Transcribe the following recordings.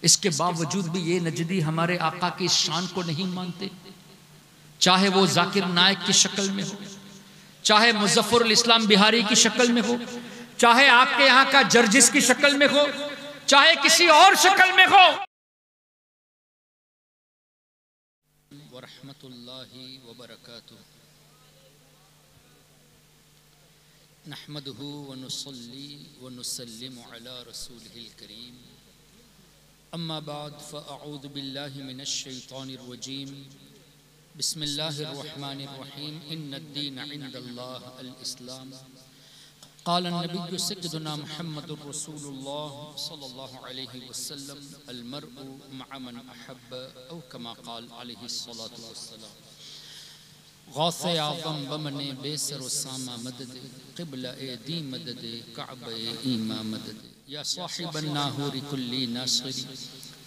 इसके बावजूद भी ये नजदी हमारे आका की शान को नहीं मानते, चाहे वो जाकिर नायक की शक्ल में हो, चाहे मुजफ्फरुल इस्लाम बिहारी की शक्ल में हो, चाहे आपके यहाँ का जर्जिस की शक्ल में हो, चाहे किसी और शक्ल में हो। वरहमतुल्लाहि वबरकातुहू। नहमदुहु व नुसल्ली व नुसल्लिमु अला रसूलिहिल करीम। अम्मा बाद फ़अऊज़ु बिल्लाहि मिनश शैतानिर रजीम। बिस्मिल्लाहिर्रहमानिर्रहीम। इन्नद्दीन इन्दल्लाह अल इस्लाम। क़ाल नबिय्यु सय्यदुना मुहम्मदुर रसूलुल्लाह सल्लल्लाहु अलैहि वसल्लम अल मर्उ मअ मन अहब्ब औ कमा क़ाल अलैहि सलातु वस्सलाम। गौसे आज़म बमने बेसर सामा मदद क़िबला ए दी मदद कअबा ए ईमा मदद। या साहिबन नाहूरी कुल्ली नासिरी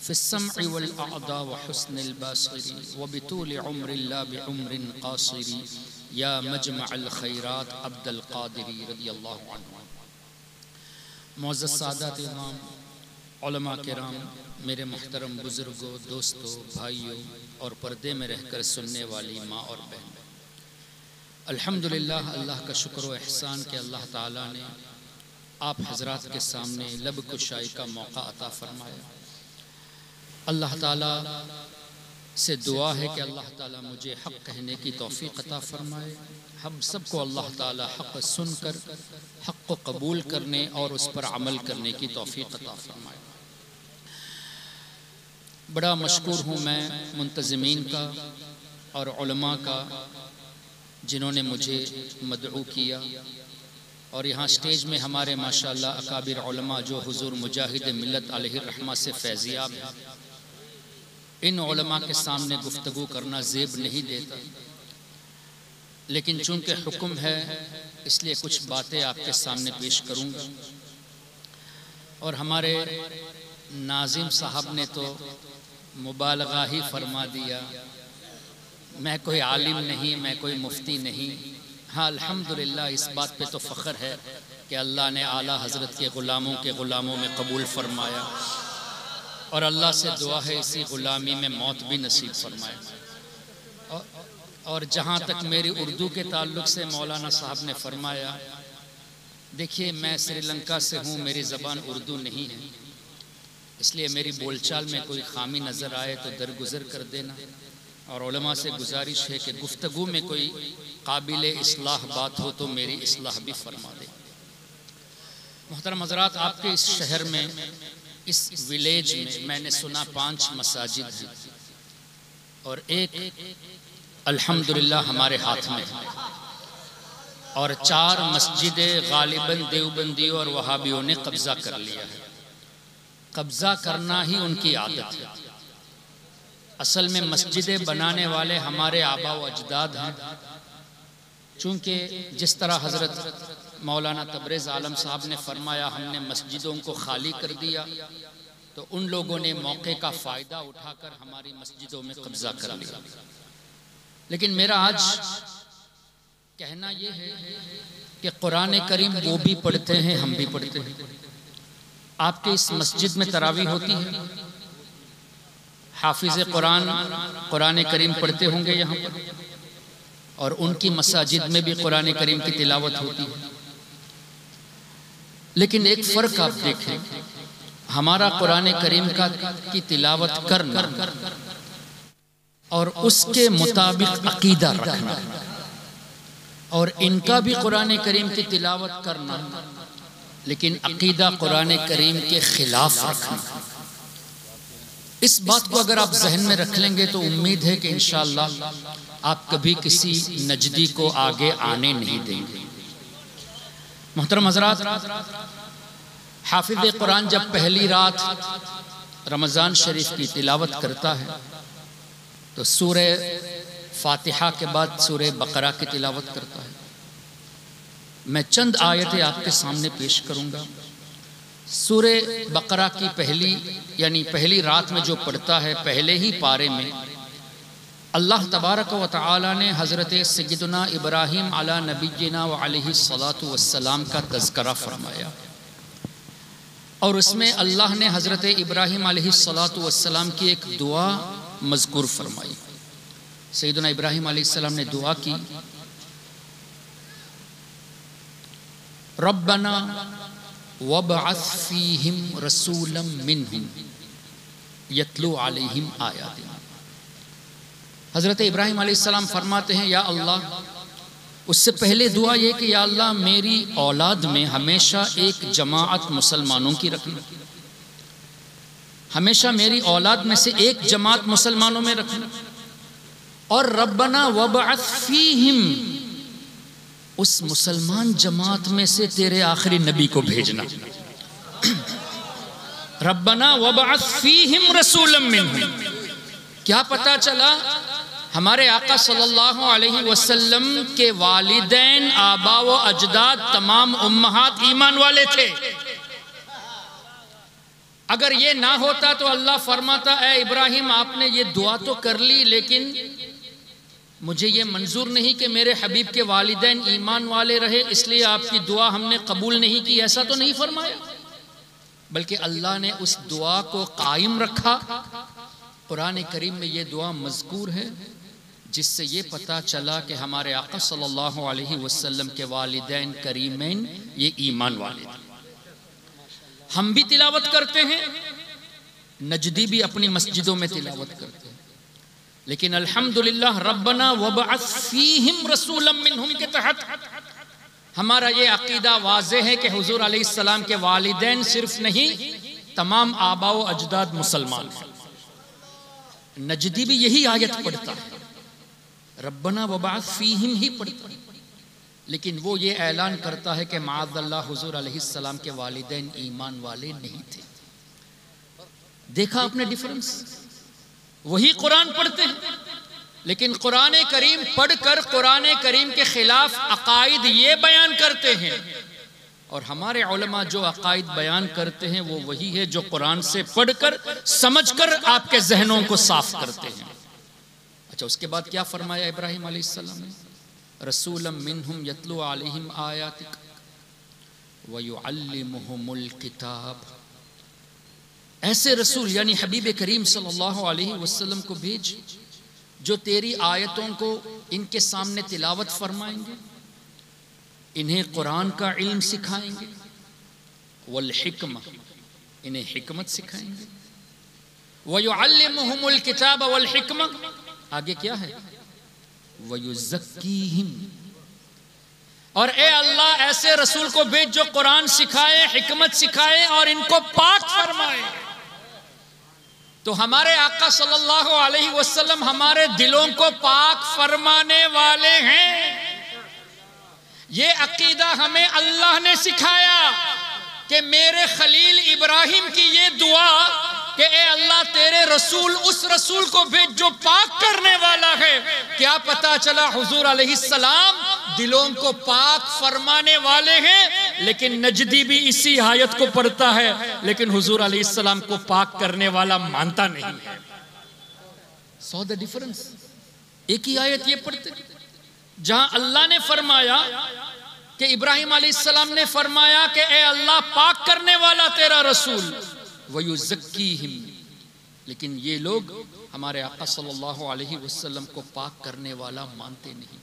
फ़िस्समइ वल अअदा व हुस्निल बासिरी व बितूल उम्रि ला बिउम्रिन क़ासिरी। या मजमअल खैरात अब्दुल क़ादिरी रज़ियल्लाहु अन्हु। मुअज़्ज़ज़ सादात इमाम, उलमा किराम, मेरे मुहतरम बुज़ुर्गों, दोस्तों, भाइयों और पर्दे में रहकर सुनने वाली माँ और बहन, अल्हम्दुलिल्लाह, अल्लाह का शुक्र व एहसान कि अल्लाह ताला ने आप हज़रात के सामने लब कुशाई का मौका अता फ़रमाया। अल्लाह ताला से दुआ है कि अल्लाह ताला मुझे हक़ कहने की तौफ़ीक़ अता फ़रमाए। हम सबको अल्लाह ताला हक़ सुनकर हक़ को कबूल करने और उस पर अमल करने की तौफ़ीक़ अता फ़रमाए। बड़ा मशकूर हूँ मैं मुंतज़िमीन का और उलमा का, जिन्होंने मुझे मदऊ किया। और यहाँ स्टेज में हमारे माशाअल्लाह अकाबिर उलमा जो हुज़ूर मुजाहिद मिल्लत अलैहिर रहमा से फैज़याब हैं, इन उलमा के सामने गुफ्तगू करना ज़ेब नहीं देता, लेकिन चूँकि हुक्म है इसलिए कुछ बातें आपके सामने पेश करूँगा। और हमारे नाज़िम साहब ने तो मुबालगा ही फरमा दिया, मैं कोई आलिम नहीं, मैं कोई मुफ्ती नहीं। हाँ, अल्हम्दुलिल्लाह, इस बात पे तो फ़ख्र है कि अल्लाह ने आला हज़रत के ग़ुलामों में कबूल फरमाया और अल्लाह से दुआ है इसी ग़ुलामी में मौत भी नसीब फरमाए। और जहाँ तक मेरी उर्दू के ताल्लुक़ से मौलाना साहब ने फरमाया, देखिए मैं श्रीलंका से हूँ, मेरी ज़बान उर्दू नहीं है, इसलिए मेरी बोलचाल में कोई खामी नज़र आए तो दरगुज़र कर देना। और उलमा से गुजारिश है कि गुफ्तगू में कोई काबिल इस्लाह बात हो तो मेरी इस्लाह भी फरमा दे। मुहतरम हज़रात, आपके इस शहर में, इस विलेज में मैंने सुना 5 मसाजिद हैं और एक अल्हम्दुलिल्लाह हमारे हाथ में है, और 4 मस्जिदें गालिबन देवबंदियों और वहाबियों ने कब्ज़ा कर लिया है। कब्ज़ा करना ही उनकी आदत है। असल में मस्जिदें बनाने वाले हमारे आबा व अजदाद हैं। चूँकि जिस तरह हज़रत मौलाना तबरेज़ आलम साहब ने फरमाया, हमने मस्जिदों को खाली कर दिया, तो उन लोगों ने मौके का फ़ायदा उठाकर हमारी मस्जिदों में कब्ज़ा कर लिया। लेकिन मेरा आज कहना ये है कि कुरान करीम वो भी पढ़ते हैं, हम भी पढ़ते हैं। आपके इस मस्जिद में तरावी होती है, हाफिज़ कुरान करीम पढ़ते होंगे यहाँ पर, और उनकी मसाजिद में भी कुरान करीम की तिलावत होती है। लेकिन एक फ़र्क आप देखें, हमारा कुरान करीम की तिलावत करना और उसके मुताबिक अकीदा रखना, और इनका भी कुरान करीम की तिलावत करना लेकिन अकीदा कुरान करीम के ख़िलाफ़ रखना। इस बात को अगर आप जहन में रख लेंगे तो उम्मीद है कि इंशाअल्लाह आप कभी किसी नजदी को आगे आने नहीं देंगे। मोहतरम हज़रात, हाफिज़ कुरान जब पहली रात रमज़ान शरीफ की तिलावत करता है तो सूरह फातिहा के बाद सूरह बकरा की तिलावत करता है। मैं चंद आयतें आपके सामने पेश करूँगा। सूरह बकरा की पहली रात में जो पढ़ता है, पहले ही पारे में अल्लाह तबारक व तआला ने हज़रत सय्यदुना इब्राहीम अला नबिय्यिना व अलैहि सलातु वस्सलाम का तज़किरा फरमाया। और उसमें अल्लाह ने हज़रत इब्राहीम अलैहिस्सलातु वस्सलाम की एक दुआ मज़कूर फरमाई। सैयदना इब्राहीम अलैहिस्सलाम ने दुआ की, रब्बना वबअस फीहिम रसूलन मिनहुम यतलू अलैहिम आयातिना। हज़रत इब्राहीम अलैहिस्सलाम फरमाते हैं, या अल्लाह, उससे पहले दुआ ये कि या अल्लाह मेरी औलाद में हमेशा एक जमाअत मुसलमानों की रखना, हमेशा मेरी औलाद में से एक जमात मुसलमानों में रखना। और रब्बना वबअस फीहिम, उस मुसलमान जमात में से तेरे आखिरी नबी को भेजना। रब्बना वबअस फीहिम रसूलन मिनहुम। क्या पता चला हमारे आका सल्लल्लाहु अलैहि वसल्लम के वालिदैन, आबा व अजदाद, तमाम उम्महात ईमान वाले थे। अगर ये ना होता तो अल्लाह फरमाता, ए इब्राहिम आपने ये दुआ तो कर ली, लेकिन मुझे ये मंजूर नहीं कि मेरे हबीब के वालिदैन ईमान वाले रहे, इसलिए आपकी दुआ हमने कबूल नहीं की। ऐसा तो नहीं फरमाया, बल्कि अल्लाह ने उस दुआ को कायम रखा। कुरान करीम में ये दुआ मज़कूर है, जिससे ये पता चला कि हमारे आका सल्लल्लाहु अलैहि वसल्लम के वालिदैन करीमैन ये ईमान वाले थे। हम भी तिलावत करते हैं, नजदी भी अपनी मस्जिदों में तिलावत करते हैं, लेकिन अल्हम्दुलिल्लाह रब्बना वबअस फीहिम रसूलन मिनहुम के तहत हमारा ये अकीदा वाज़ेह है कि हुजूर अलैहिस्सलाम के वालिदैन सिर्फ नहीं, तमाम आबा व अजदाद मुसलमान हैं। नजदी भी यही आयत पढ़ता है, रब्बना वबअस फीहिम ही पढ़ता है, लेकिन वो ये ऐलान करता है कि माअज़ल्लाह हुजूर अलैहिस्सलाम के वालिदैन ईमान वाले नहीं थे। देखा आपने डिफरेंस? वही कुरान पढ़ते हैं, लेकिन कुरान करीम पढ़कर कुरान करीम के खिलाफ अकायद ये बयान करते हैं, और हमारे उलमा जो अकायद बयान करते हैं वो वही है जो कुरान से पढ़कर समझकर आपके जहनों को साफ करते हैं। अच्छा, उसके बाद क्या फरमाया इब्राहीम अलैहिस्सलाम ने? रसूलन मिनहुम यतलू अलैहिम आयातिक व युअल्लिमुहुमुल किताब। ऐसे रसूल यानी हबीब करीम सल्लल्लाहु अलैहि वसल्लम को भेज जो तेरी आयतों को इनके सामने तिलावत फरमाएंगे, इन्हें कुरान का इल्म सिखाएंगे, वल हिक्मा, इन्हें हिकमत सिखाएंगे, व युअल्लिमुहुमुल किताब वल हिक्मा, आगे क्या है, व युज़क्कीहिम, और ए अल्लाह ऐसे रसूल को भेज जो कुरान सिखाए, हिकमत सिखाए और इनको पाक फरमाए। तो हमारे आका सल्लल्लाहु अलैहि वसल्लम हमारे दिलों को पाक फरमाने वाले हैं। ये अकीदा हमें अल्लाह ने सिखाया कि मेरे खलील इब्राहिम की ये दुआ कि ए अल्लाह तेरे रसूल उस रसूल को भेज जो पाक करने वाला है। क्या पता चला हुजूर अलैहिस्सलाम दिलों को पाक फरमाने वाले हैं, लेकिन नजदी भी इसी आयत को पढ़ता है, लेकिन हुजूर अलैहिस्सलाम को पाक करने वाला मानता नहीं है। So the difference. एक ही आयत ये पढ़ते जहां अल्लाह ने फरमाया कि इब्राहिम अलैहिस्सलाम ने फरमाया कि ए अल्लाह पाक करने वाला तेरा रसूल, वयुज़क्कीहिम, लेकिन ये लोग हमारे आका सल्लल्लाहु अलैहि वसल्लम को पाक करने वाला मानते नहीं।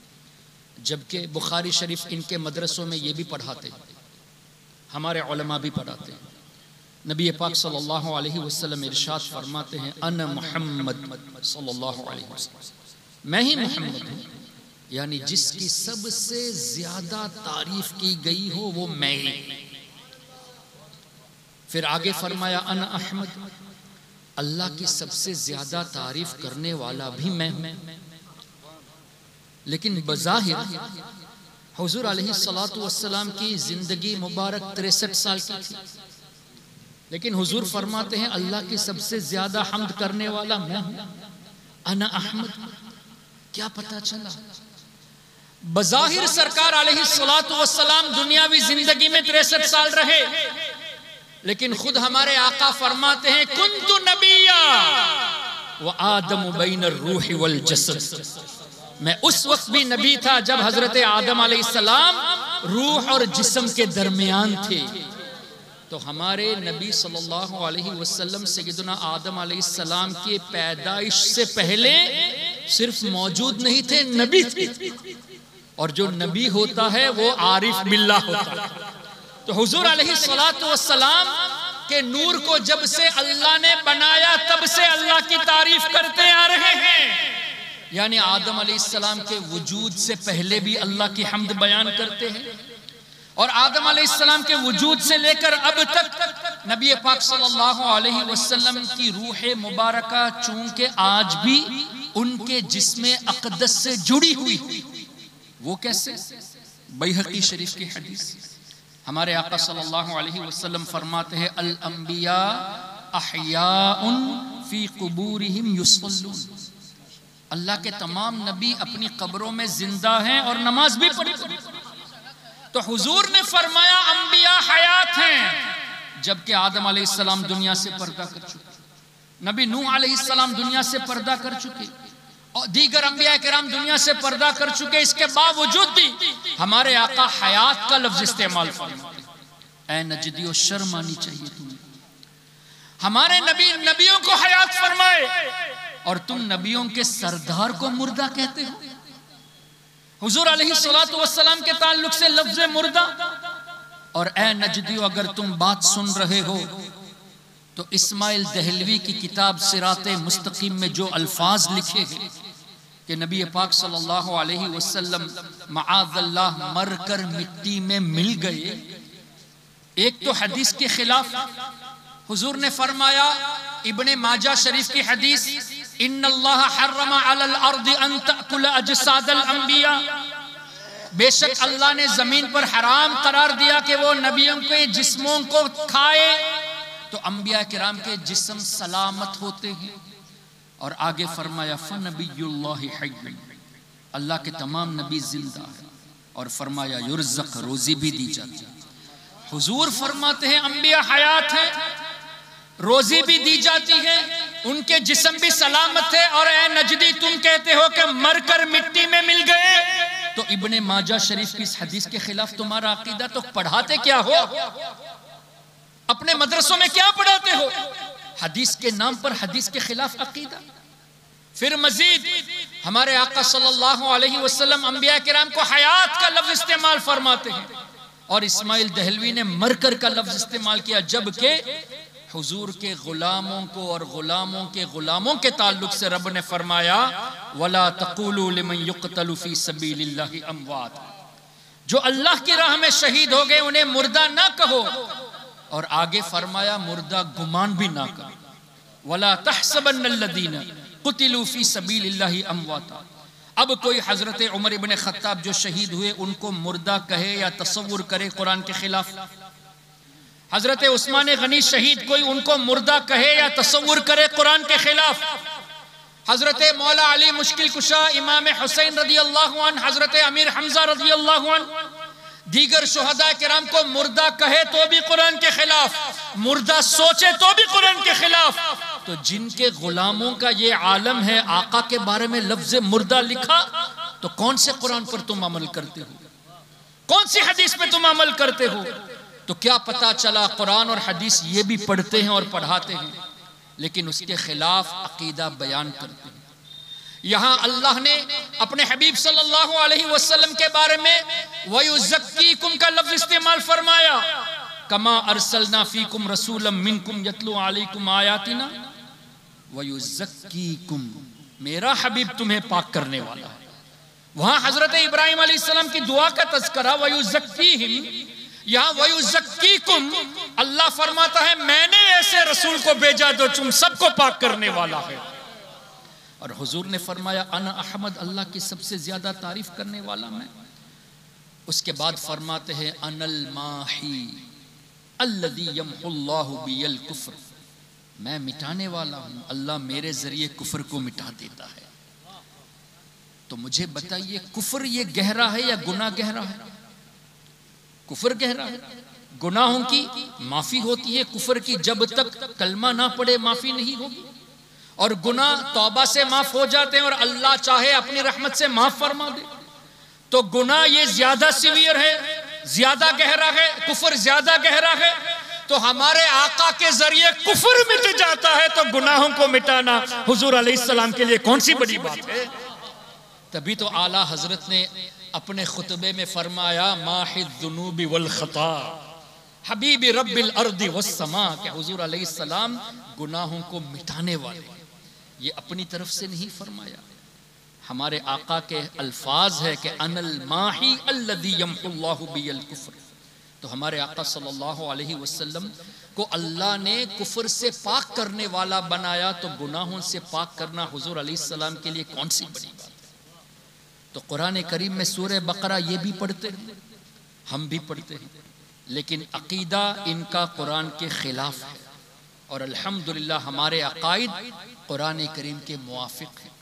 जबकि बुखारी शरीफ इनके मदरसों में ये भी पढ़ाते हैं, हमारे उलमा भी पढ़ाते हैं। नबी पाक सल्लल्लाहु अलैहि वसल्लम इरशाद फरमाते हैं, अन मुहम्मद सल्लल्लाहु अलैहि वसल्लम, मैं ही मोहम्मद हूँ, यानी जिसकी सबसे ज्यादा तारीफ की गई हो वो मैं ही। फिर आगे फरमाया अन अहमद, अल्लाह की सबसे ज्यादा तारीफ करने वाला भी मैं हूं। लेकिन बज़ाहिर हुजूर अलैहिस्सलातु वस्सलाम की जिंदगी मुबारक 63 साल की थी, लेकिन हुजूर फरमाते हैं अल्लाह की सबसे ज्यादा हम्द करने वाला मैं हूं, अना अहमद। क्या पता चला? बज़ाहिर सरकार अलैहिस्सलातु वस्सलाम दुनियावी जिंदगी में 63 साल रहे, लेकिन खुद हमारे आका फरमाते हैं कुन्तु नबिया व आदम बैन रूह वल जसद, मैं उस वक्त भी नबी था जब हजरत आदम अलैहिस्सलाम रूह और जिस्म के दरमियान थे। तो हमारे नबी सल्लल्लाहु अलैहि वसल्लम सैयदना आदम अलैहिस्सलाम की पैदाइश से पहले सिर्फ मौजूद नहीं थे, नबी थे। और जो नबी होता है वो आरिफ बिल्लाह होता है। तो हुजूर अलैहिस्सलातु वस्सलाम के नूर को जब से अल्लाह ने बनाया तब से अल्लाह की तारीफ करते आ रहे हैं। यानी आदम अलैहिस्सलाम के वजूद से पहले भी अल्लाह की हम्द बयान करते हैं, और आदम अलैहिस्सलाम के वजूद से लेकर अब तक नबी पाक सल्लल्लाहु अलैहि वसल्लम की रूह मुबारका चूंकि आज भी उनके जिस्म अक़दस से जुड़ी हुई, वो कैसे? बैहक़ी शरीफ की हदीस, हमारे आका सल्लल्लाहु अलैहि वसल्लम फरमाते हैं अल अंबिया अहयाउन फी कुबूरिहिम युसल्लून। अल्लाह के तमाम नबी अपनी कब्रों में जिंदा हैं और नमाज भी पढ़ी। तो हुजूर ने फरमाया अंबिया हयात हैं, जबकि आदम अलैहिस्सलाम दुनिया से पर्दा कर चुके, नबी नूह अलैहिस्सलाम दुनिया से पर्दा कर चुके, और दीगर अंबिया किराम दुनिया से पर्दा कर चुके। इसके बावजूद भी हमारे आका हयात का लफ्ज इस्तेमाल फरमाते। ऐ नजदियो शर्म आनी चाहिए तुम्हें, हमारे नबी नबियों को हयात फरमाए और तुम नबियों के सरदार को मुर्दा कहते हो। हुजूर अलैहिस्सलातु वस्सलाम के ताल्लुक से लफ्ज मुर्दा। और ए नजदियो, अगर तुम बात सुन रहे हो तो इस्माइल दहलवी की किताब सिराते मुस्तकीम में जो अल्फाज लिखे हैं कि नबी पाक सल्लल्लाहु अलैहि वसल्लम मआज़ल्लाह मर कर मिट्टी में मिल गए, एक तो हदीस के खिलाफ। हुजूर ने फरमाया, इब्ने माजा शरीफ की हदीस, इन्नल्लाह हर्रमा अलल अर्दि अन तअकुल अजसादल अंबिया, बेशक अल्लाह ने जमीन पर हराम करार दिया कि वो नबियों के जिस्मों को खाए, तो अंबिया किराम के जिस्म सलामत होते हैं। और आगे फरमाया फनबियुल्लाहि हय्य, अल्लाह के तमाम नबी जिंदा है। और फरमाया युरज़क़, रोजी भी दी जाती है। हुजूर फरमाते हैं अंबिया हयात है, रोजी भी दी जाती है, उनके जिस्म भी सलामत है। और ए नजदी, तुम कहते हो कि मरकर मिट्टी में मिल गए, तो इब्ने माजा शरीफ की इस हदीस के खिलाफ तुम्हारा अकीदा, तो पढ़ाते क्या हो? अपने मदरसों में क्या पढ़ाते हो? हदीस के नाम पर हदीस के खिलाफ अकीदा। फिर मजीद हमारे आका सल्लल्लाहु अलैहि वसल्लम अंबिया किराम को हयात का लफ्ज इस्तेमाल फरमाते हैं, और इस्माइल दहलवी ने मरकर का लफ्ज इस्तेमाल किया, जबकि हुजूर के गुलामों को और गुलामों के गुलामों के ताल्लुक से रब ने फरमाया वला तक़ूलू लिमन युक़तलु फी सबीलिल्लाहि अमवात, जो अल्लाह की राह में शहीद हो गए उन्हें मुर्दा ना कहो। और आगे फरमाया मुर्दा गुमान भी ना करो, वला तहसबन्नल्लज़ीना क़ुतिलू फी सबीलिल्लाहि अमवाता। अब कोई हजरत उमर इब्ने खत्ताब जो शहीद हुए उनको मुर्दा कहे या तसव्वुर करे कुरान के खिलाफ, हजरत उस्मान गनी शहीद कोई उनको मुर्दा कहे या तसव्वुर करे कुरान के खिलाफ, हजरत मौला अली मुश्किल कुशा इमाम हुसैन रदी अल्लाहु अन्हु, हजरत अमीर हमजा रदी अल्लाहु अन्हु, दीगर शुहदा किराम को मुर्दा कहे तो भी कुरान के खिलाफ, मुर्दा सोचे तो भी कुरान के खिलाफ। तो जिनके गुलामों का ये आलम है, आका के बारे में लफ्ज मुर्दा लिखा, तो कौन से कुरान पर तुम अमल करते हो? कौन सी हदीस पे तुम अमल करते हो? तो क्या पता चला कुरान और हदीस ये भी पढ़ते हैं और पढ़ाते हैं, लेकिन उसके खिलाफ अकीदा बयान करते हैं। यहाँ अल्लाह ने अपने हबीब सल्लल्लाहु अलैहि वसल्लम के बारे में वयुज़क्कीकुम का लफ्ज इस्तेमाल फरमाया, कमा अरसलना फीकुम रसूलम मिनकुम यतलू अलैकुम आयातिना वयुज़क्कीकुम, मेरा हबीब तुम्हें पाक करने वाला है। वहां हजरत इब्राहिम अलैहिस्सलाम की दुआ का तज़किरा वयुज़क्कीहिम, यहाँ वयुज़क्कीकुम अल्लाह फरमाता है मैंने ऐसे रसूल को भेजा जो तुम सबको पाक करने वाला है। और हुजूर ने फरमाया अना अहमद, अल्लाह की सबसे ज्यादा तारीफ करने वाला मैं। उसके बाद फरमाते हैं अनल माही अल्लज़ी यम्हुल्लाहु बियल कुफ्र, मैं मिटाने वाला हूं, अल्लाह मेरे जरिए कुफ्र को मिटा देता है। तो मुझे बताइए कुफ्र ये गहरा है या गुनाह गहरा है? कुफ्र गहरा है, गुनाहों की माफी होती है, कुफ्र की जब तक कलमा ना पड़े माफी नहीं होगी। और गुनाह तौबा से माफ हो जाते हैं और अल्लाह चाहे अपनी रहमत से माफ फरमा दे। तो गुनाह ये ज्यादा सीवियर है, ज्यादा गहरा है, कुफ्र ज्यादा गहरा है। तो हमारे आका के जरिए कुफ्र मिट जाता है, तो गुनाहों को मिटाना हुजूर अलैहिस्सलाम के लिए कौन सी बड़ी बात है। तभी तो आला हजरत ने अपने खुतबे में फरमाया माहिद्दुनूबि वल खता हबीबी रब्बिल अर्दि वस्समा, कि हुजूर अलैहिस्सलाम गुनाहों को मिटाने वाले। ये अपनी तरफ से नहीं फरमाया, हमारे आका के अल्फाज है कि अनल माही अल्लज़ी यम्हुल्लाहु बियल कुफ्र। तो हमारे आका सल्लल्लाहु अलैहि वसल्लम को अल्लाह ने कुफ्र से पाक करने वाला बनाया, तो गुनाहों से पाक करना हुजूर अलैहिस्सलाम के लिए कौन सी बड़ी बात है। तो कुरान करीम में सूरह बकरा ये भी पढ़ते हैं, हम भी पढ़ते हैं, लेकिन अकीदा इनका कुरान के खिलाफ है। और अल्हम्दुलिल्लाह हमारे अकायद कुरान करीम के मुआफिक हैं।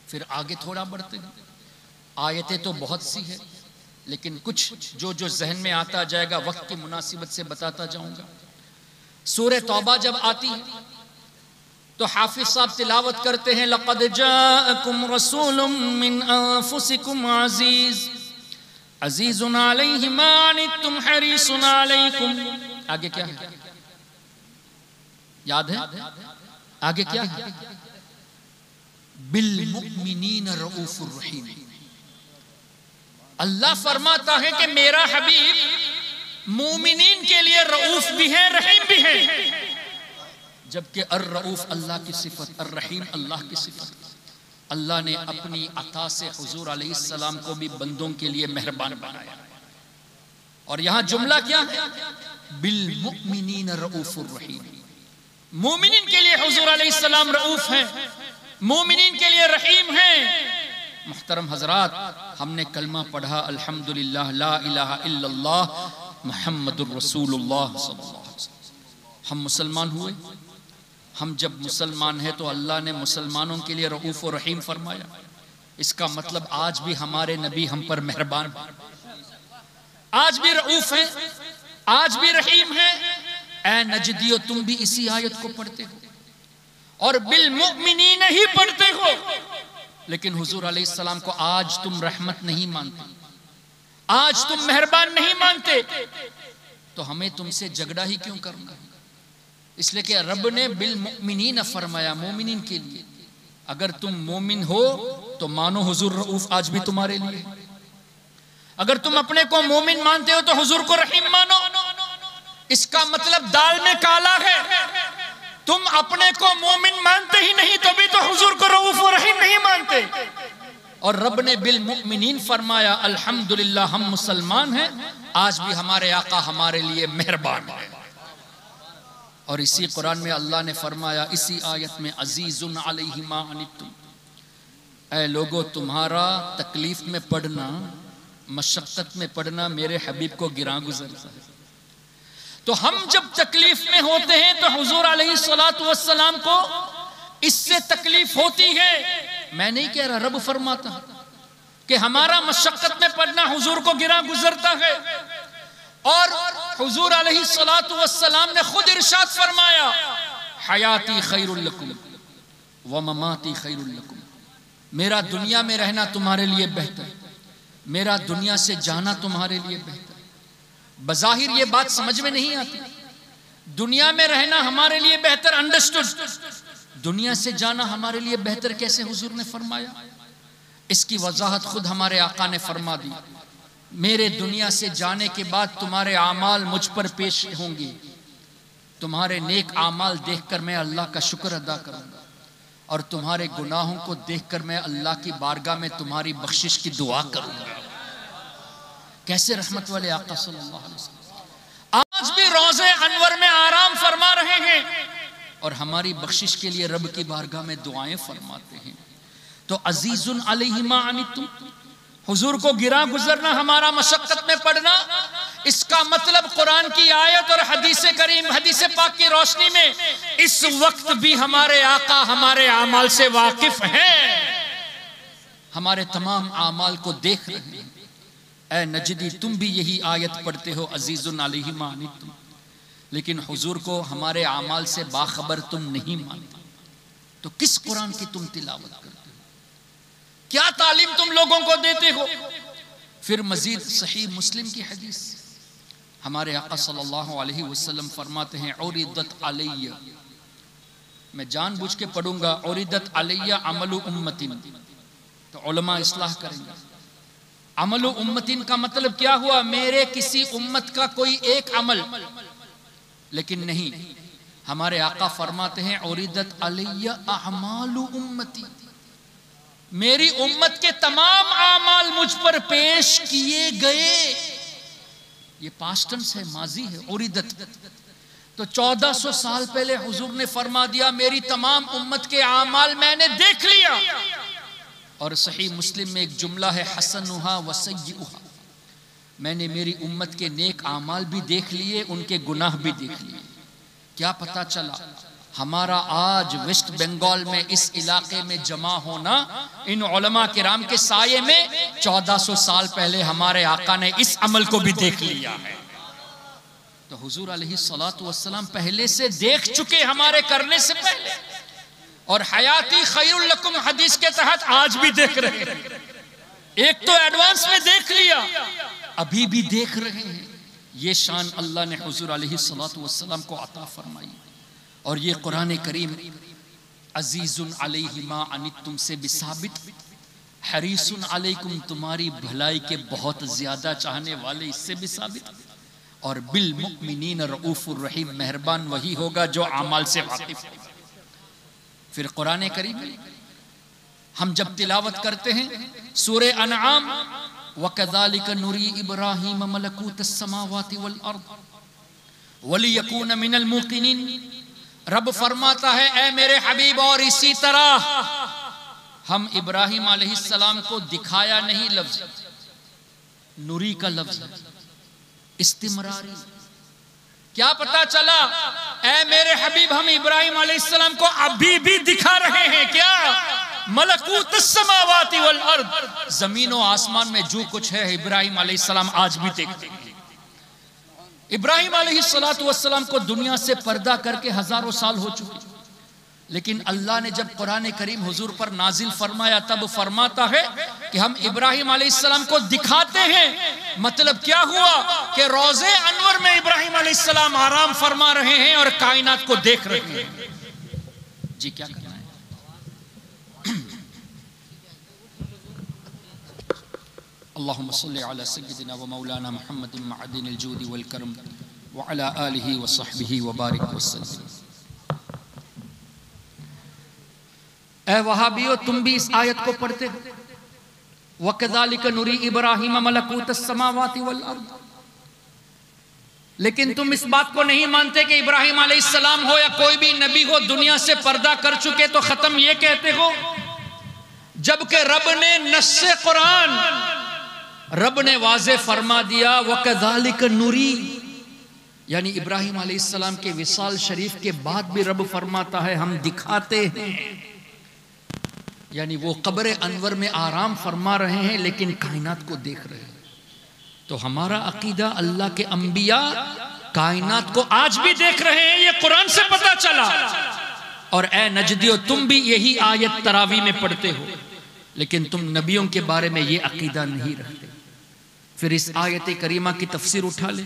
फिर आगे थोड़ा बढ़ते हैं, आयतें तो बहुत सी है, लेकिन कुछ जो जहन में आता जाएगा वक्त की मुनासिबत से बताता जाऊंगा। सूरह तौबा जब आती है तो हाफिज साहब तिलावत करते हैं लक़द जाअकुम रसूलुम मिन अनफुसिकुम अज़ीज़ अज़ीज़ुन अलैहि मा अनित्तुम हरीसुन अलैकुम। आगे क्या है, याद है? आगे क्या है? बिल मुमिनीन रऊफुर रहीम। अल्लाह फरमाता है कि मेरा हबीब मोमिनीन के लिए रऊफ भी है, रहीम भी है। जबकि अर रऊफ अल्लाह की सिफत, अर रहीम अल्लाह की सिफत। अल्लाह ने अपनी अता से हुजूर अलैहिस्सलाम को भी बंदों के लिए मेहरबान बनाया। और यहां जुमला क्या है? बिल मुमिनीन रऊफुर रहीम। मोमिनीन के लिए हुजूर अलैहिस्सलाम रऊफ है, मोमिनीन के लिए रहीम है। मुहतरम हजरात, हमने कलमा पढ़ा अल्हम्दुलिल्लाह ला इलाहा इल्लल्लाह मुहम्मदुर रसूलुल्लाह सल्लल्लाहु अलैहि वसल्लम। हम मुसलमान हुए। हम जब मुसलमान हैं तो अल्लाह ने मुसलमानों के लिए रऊफ और रहीम फरमाया। इसका मतलब आज भी हमारे नबी हम पर मेहरबान, आज भी रऊफ है, आज भी रहीम है। ऐ नजदियो, तुम भी इसी आयत को पढ़ते हो और बिल मुमिनीन ही पढ़ते हो, लेकिन हुजूर अलैहिस्सलाम को आज तुम रहमत नहीं मानते, आज तुम मेहरबान नहीं मानते, तो हमें तुमसे झगड़ा ही क्यों करना है? इसलिए कि रब ने बिल मुमिनीन फरमाया, मोमिनीन के लिए। अगर तुम मोमिन हो तो मानो हुजूर रऊफ आज भी तुम्हारे लिए। अगर तुम अपने को मोमिन मानते हो तो हुजूर को रहीम मानो। इसका मतलब दाल में काला है। तुम अपने को मोमिन मानते ही नहीं तो भी तो हुजूर को रऊफ और रहीम नहीं मानते। और रब ने बिल मुमिनीन फरमाया, अल्हम्दुलिल्लाह हम मुसलमान हैं, आज भी हमारे आका हमारे लिए मेहरबान है। और इसी कुरान में अल्लाह ने फरमाया इसी आयत में, अजीजुन अलैहि मा अनित्तुम, ऐ लोगो तुम्हारा तकलीफ में पड़ना, मशक्कत में पड़ना मेरे हबीब को गिरा गुजरता है। तो हम जब तकलीफ में होते हैं तो हुजूर अलैहिस्सलातु वस्सलाम को इससे तकलीफ होती है। मैं नहीं कह रहा, रब फरमाता कि हमारा मशक्कत में पड़ना हुजूर को गिरा गुजरता है। और हुजूर अलैहिस्सलातु वस्सलाम ने खुद इरशाद फरमाया, हयाती खैरुल लकुम व ममाती खैरुल लकुम। मेरा दुनिया में रहना तुम्हारे लिए बेहतर, मेरा दुनिया से जाना तुम्हारे लिए बेहतर। बज़ाहिर ये बात समझ में नहीं आती, दुनिया में रहना हमारे लिए बेहतर, अंडरस्टूड। दुनिया से जाना हमारे लिए बेहतर कैसे हुजूर ने फरमाया? इसकी वजाहत खुद हमारे आका ने फरमा दी, मेरे दुनिया से जाने के बाद तुम्हारे आमाल मुझ पर पेश होंगे, तुम्हारे नेक आमाल देखकर मैं अल्लाह का शुक्र अदा करूंगा, और तुम्हारे गुनाहों को देखकर मैं अल्लाह की बारगाह में तुम्हारी बख्शिश की दुआ करूंगा। कैसे रहमत वाले आका सल्लल्लाहु अलैहि वसल्लम आज भी रोज़े अनवर में आराम फरमा रहे हैं और हमारी बख्शिश के लिए रब की बारगाह में दुआएं फरमाते हैं। तो अजीजुन अलैहि मा अनित्तुम, हुजूर को गिरा गुजरना, हमारा मशक्कत में पड़ना, इसका मतलब कुरान की आयत और हदीस करीम, हदीस पाक की रोशनी में इस वक्त भी हमारे आका हमारे आमाल से वाकिफ हैं, हमारे तमाम आमाल को देख रहे हैं। ऐ नजदी, तुम भी यही आयत पढ़ते हो, अजीजुन अलैहि मा अनित्तुम, लेकिन हुजूर को हमारे आमाल से बाखबर तुम नहीं मानते। तो किस कुरान की तुम तिलावत करते हो? क्या तालीम तुम लोगों को देते हो? फिर मजीद सही मुस्लिम की हदीस, हमारे आका सल्लल्लाहु अलैहि वसल्लम फरमाते हैं उरिदत अलैया, मैं जानबूझ के पढ़ूंगा उरिदत अलैया अमलु उम्मतिन, तो उलमा इस्लाह करेंगे अमलु उम्मतिन का मतलब क्या हुआ, मेरे किसी उम्मत का कोई एक अमल, लेकिन नहीं, हमारे आका फरमाते हैं उरिदत अलैया अमालु उम्मती, मेरी उम्मत के तमाम आमाल मुझ पर पेश किए गए। ये पास्ट टेंस है, माजी है, उरिदत। तो 1400 साल पहले हुजूर ने फरमा दिया मेरी तमाम उम्मत के आमाल मैंने देख लिया। और सही मुस्लिम में एक जुमला है हसनुहा व सय्युहा, मैंने मेरी उम्मत के नेक आमाल भी देख लिए, उनके गुनाह भी देख लिए। क्या पता चला हमारा आज वेस्ट बंगाल में इस इलाके में जमा होना इन उलमा किराम के साये में 1400 साल पहले हमारे आका ने इस अमल को भी देख लिया है। तो हुजूर अलैहिस्सलातु वस्सलाम पहले से देख चुके हमारे करने से पहले, और हयाती खैरुल लकुम हदीस के तहत आज भी देख रहे हैं। एक तो एडवांस में देख लिया, अभी भी देख रहे हैं। ये शान अल्लाह ने हुजूर अलैहिस्सलातु वस्सलाम को अता फरमाई। और ये कुरान करीम अजीजुन अलैहि मा अनित्तुम से बिसाबित, हरीसुन अलैकुम, तुम्हारी भलाई के बहुत ज्यादा चाहने वाले इससे भी साबित, और बिल मुमिनीन रऊफुर रहीम, मेहरबान वही होगा जो अमाल से वाकिफ है। फिर कुरान करीम हम जब तिलावत करते हैं सूरे अनआम, वकज़ालिक नुरी इब्राहीम मलकूतस समावाति वल अर्द वलियकून मिनल मूक़िनीन, रब फरमाता है ऐ मेरे हबीब, और इसी तरह हम इब्राहिम अलैहिस्सलाम को दिखाया नहीं, लफ्ज नूरी का लफ्ज है, इस्तिमरारी। क्या पता चला ऐ मेरे हबीब हम इब्राहिम अलैहिस्सलाम को अभी भी दिखा रहे हैं। क्या मलकूत समावाति वल अर्द, जमीन और आसमान में जो कुछ है इब्राहिम अलैहिस्सलाम आज भी देखते हैं। इब्राहिम अलैहिस्सलातु वस्सलाम को दुनिया से पर्दा करके हजारों साल हो चुके, लेकिन अल्लाह ने जब कुरान करीम हुजूर पर नाजिल फरमाया तब फरमाता है कि हम इब्राहिम अलैहिस्सलाम को दिखाते हैं। मतलब क्या हुआ कि रोज़े अनवर में इब्राहिम अलैहिस्सलाम आराम फरमा रहे हैं और कायनात को देख रहे हैं। जी क्या करना है? अल्लाहुम्मा सल्लि अला सय्यिदिना व मौलाना मुहम्मदिन मअदिनिल जूदि वल करम व अला आलिहि व सहबिहि व बारिक वसल्लम। ऐ वहाबियो, तुम भी इस आयत को पढ़ते हो, वकज़ालिक नुरी इब्राहीम मलकूतस समावाति वल अर्द, लेकिन तुम इस बात को नहीं मानते कि इब्राहिम अलैहिस्सलाम हो या कोई भी नबी हो दुनिया से पर्दा कर चुके, तो खत्म ये कहते हो। जबकि रब ने नस्से कुरान, रब ने वाज़े फरमा दिया वकज़ालिक नुरी, यानी इब्राहिम अलैहिस्सलाम के विसाल शरीफ के बाद भी रब फरमाता है हम दिखाते हैं। यानी वो कब्र अनवर में आराम फरमा रहे हैं लेकिन कायनात को देख रहे हैं। तो हमारा अकीदा अल्लाह के अंबिया कायनात को आज भी देख रहे हैं, ये कुरान से पता चला। और ए नजदियो, तुम भी यही आयत तरावी में पढ़ते हो, लेकिन तुम नबियों के बारे में ये अकीदा नहीं रखते। फिर इस आयत करीमा की तफसीर उठा ले,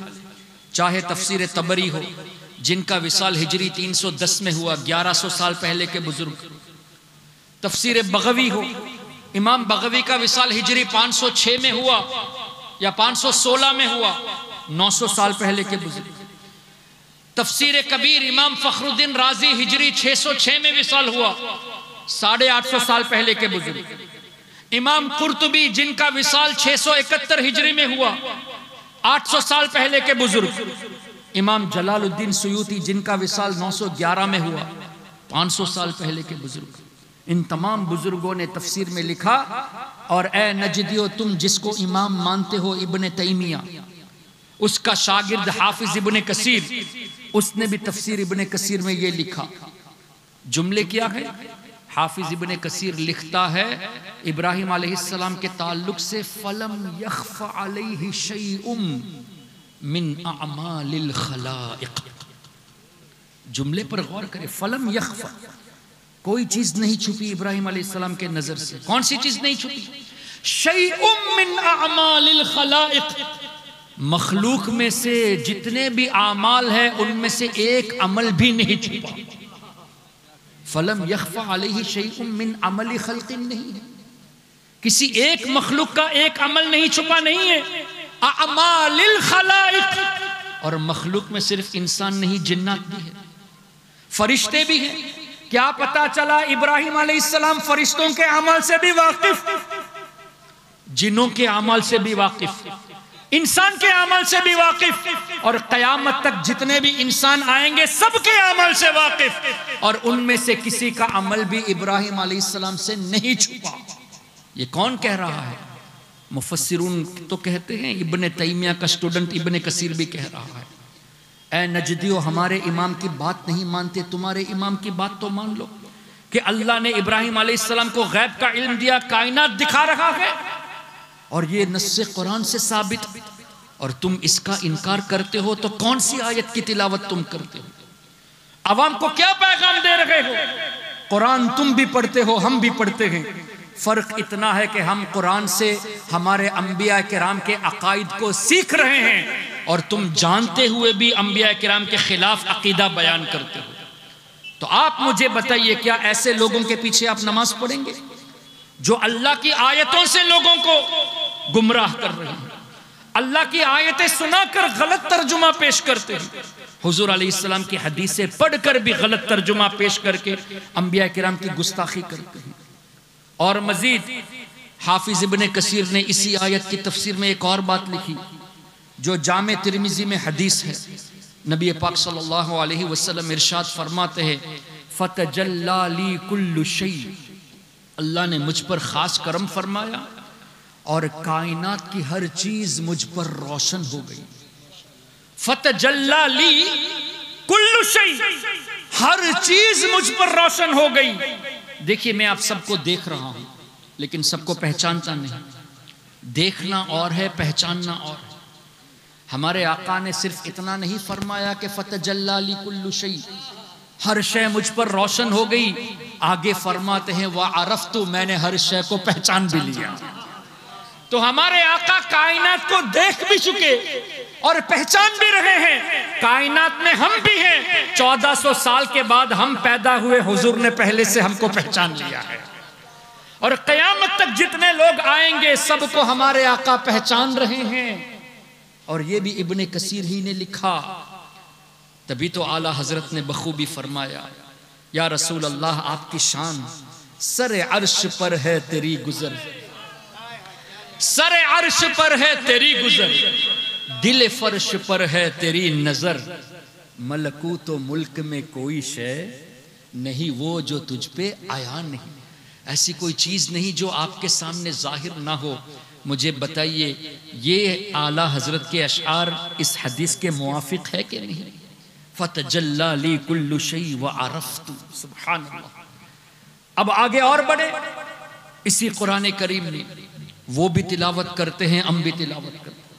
चाहे तफसीर तबरी हो जिनका विसाल हिजरी 310 में हुआ, 1100 साल पहले के बुजुर्ग, तफसीर बगवी हो, इमाम बगवी का विसाल हिजरी 506 में हुआ या 516 में हुआ, 900 साल पहले के बुजुर्ग, तफसीर कबीर इमाम फखरुद्दीन राजी हिजरी 606 में विसाल हुआ, 850 साल पहले के बुजुर्ग, इमाम कुर्तुबी जिनका विसाल 671 हिजरी में हुआ, 800 साल पहले के बुजुर्ग, इमाम जलालुद्दीन सुयूती जिनका विसाल 911 में हुआ, 500 साल पहले के बुजुर्ग। इन तमाम बुजुर्गों ने तफसीर में लिखा। और ए नजदियो, तुम जिसको इमाम मानते हो इब्ने तैमिया, उसका शागिर्द हाफिज इब्ने कसीर, उसने भी तफसीर इब्ने कसीर में ये लिखा। जुमले क्या है? हाफिज इब्ने कसीर लिखता है इब्राहिम अलैहिस्सलाम के ताल्लुक से, फलम यख्फा अलैहि शैउम मिन अमालिल खलाइक। जुमले पर गौर करें, फलम यख्फा, कोई चीज नहीं छुपी इब्राहिम अलैहिस्सलाम के नजर से। कौन सी चीज नहीं छुपी? शैउम मिन अमालिल खलाइक, मखलूक में से जितने भी आमाल है उनमें से एक अमल भी नहीं छुपा। फलम यख्फा अलैहि शैउन मिन अमली खल्किन नहीं है, किसी एक मखलूक का एक अमल नहीं छुपा नहीं है। अमालिल खलाइक, और मखलूक में सिर्फ इंसान नहीं जिन्नात भी है, फरिश्ते भी हैं। क्या पता चला इब्राहिम अलैहिस्सलाम फरिश्तों के अमल से भी वाकिफ, जिन्नों के अमल से भी वाकिफ, इंसान के अमल से भी वाकिफ, और कयामत तक जितने भी इंसान आएंगे सबके अमल से वाकिफ, और उनमें से किसी का अमल भी इब्राहिम अलैहिस्सलाम से नहीं छुपा। ये कौन कह रहा है? मुफस्सिरून तो कहते हैं, इब्ने तैमिया का स्टूडेंट इब्ने कसीर भी कह रहा है, ऐ नजदियो हमारे इमाम की बात नहीं मानते, तुम्हारे इमाम की बात तो मान लो कि अल्लाह ने इब्राहिम अलैहिस्सलाम को गैब का इल्म दिया, कायनात दिखा रहा है, और ये नस्से कुरान से साबित, और तुम इसका इनकार करते हो तो कौन सी आयत की तिलावत तुम करते हो? अवाम को क्या पैगाम दे रहे हो? कुरान तुम भी पढ़ते हो, हम भी पढ़ते हैं, फर्क इतना है कि हम कुरान से हमारे अंबिया किराम के अकायद को सीख रहे हैं, और तुम जानते हुए भी अंबिया किराम के खिलाफ अकीदा बयान करते हो। तो आप मुझे बताइए, क्या ऐसे लोगों के पीछे आप नमाज पढ़ेंगे जो अल्लाह की आयतों से लोगों को गुमराह कर रहे हैं, अल्लाह की आयतें सुनाकर गलत तर्जुमा पेश करते हैं, हुजूर अलैहिस्सलाम की हदीसें पढ़कर भी गलत तर्जुमा पेश करके अंबिया किराम की गुस्ताखी करते हैं? और मजीद हाफिज इब्ने कसीर ने इसी आयत की तफसीर में एक और बात लिखी, जो जामे तिर्मिजी में हदीस है। नबी पाक सल्लल्लाहु अलैहि वसल्लम इरशाद फरमाते हैं, फतजल्ला ली कुल्लु शै, अल्लाह ने मुझ पर खास करम फरमाया और कायनात की हर चीज मुझ पर रोशन हो गई। फतजल्ला ली कुल्लु शै, हर चीज मुझ पर रोशन हो गई। देखिए, मैं आप सबको देख रहा हूं, लेकिन सबको पहचानता नहीं। देखना और है, पहचानना और है। हमारे आका ने सिर्फ इतना नहीं फरमाया कि फतजल्ला ली कुल्लु शै, हर शय मुझ पर रोशन हो गई, आगे फरमाते हैं व अरफ्तु, मैंने हर शय को पहचान भी लिया। तो हमारे आका कायनात को देख भी चुके और पहचान भी रहे हैं। कायनात में हम भी हैं, 1400 साल के बाद हम पैदा हुए, हुजूर ने पहले से हमको पहचान लिया है, और कयामत तक जितने लोग आएंगे सबको हमारे आका पहचान रहे हैं। और ये भी इब्ने कसीर ही ने लिखा, तभी तो आला हजरत ने बखूबी फरमाया, या रसूल अल्लाह आपकी शान सर अर्श पर है तेरी गुजर, सर अर्श पर है तेरी गुजर, दिल फर्श पर है तेरी नजर, मलकूत तो मुल्क में कोई शय नहीं वो जो तुझ पे आया नहीं। ऐसी कोई चीज नहीं जो आपके सामने जाहिर ना हो। मुझे बताइए, ये आला हजरत के अशआर इस हदीस के मुवाफिक है कि नहीं? फतजल्ला ली कुल्लु शै व अरफ्तु, सुभान अल्लाह। अब आगे और बढ़े, इसी कुरान करीम में वो भी तिलावत करते हैं, हम भी तिलावत करते हैं।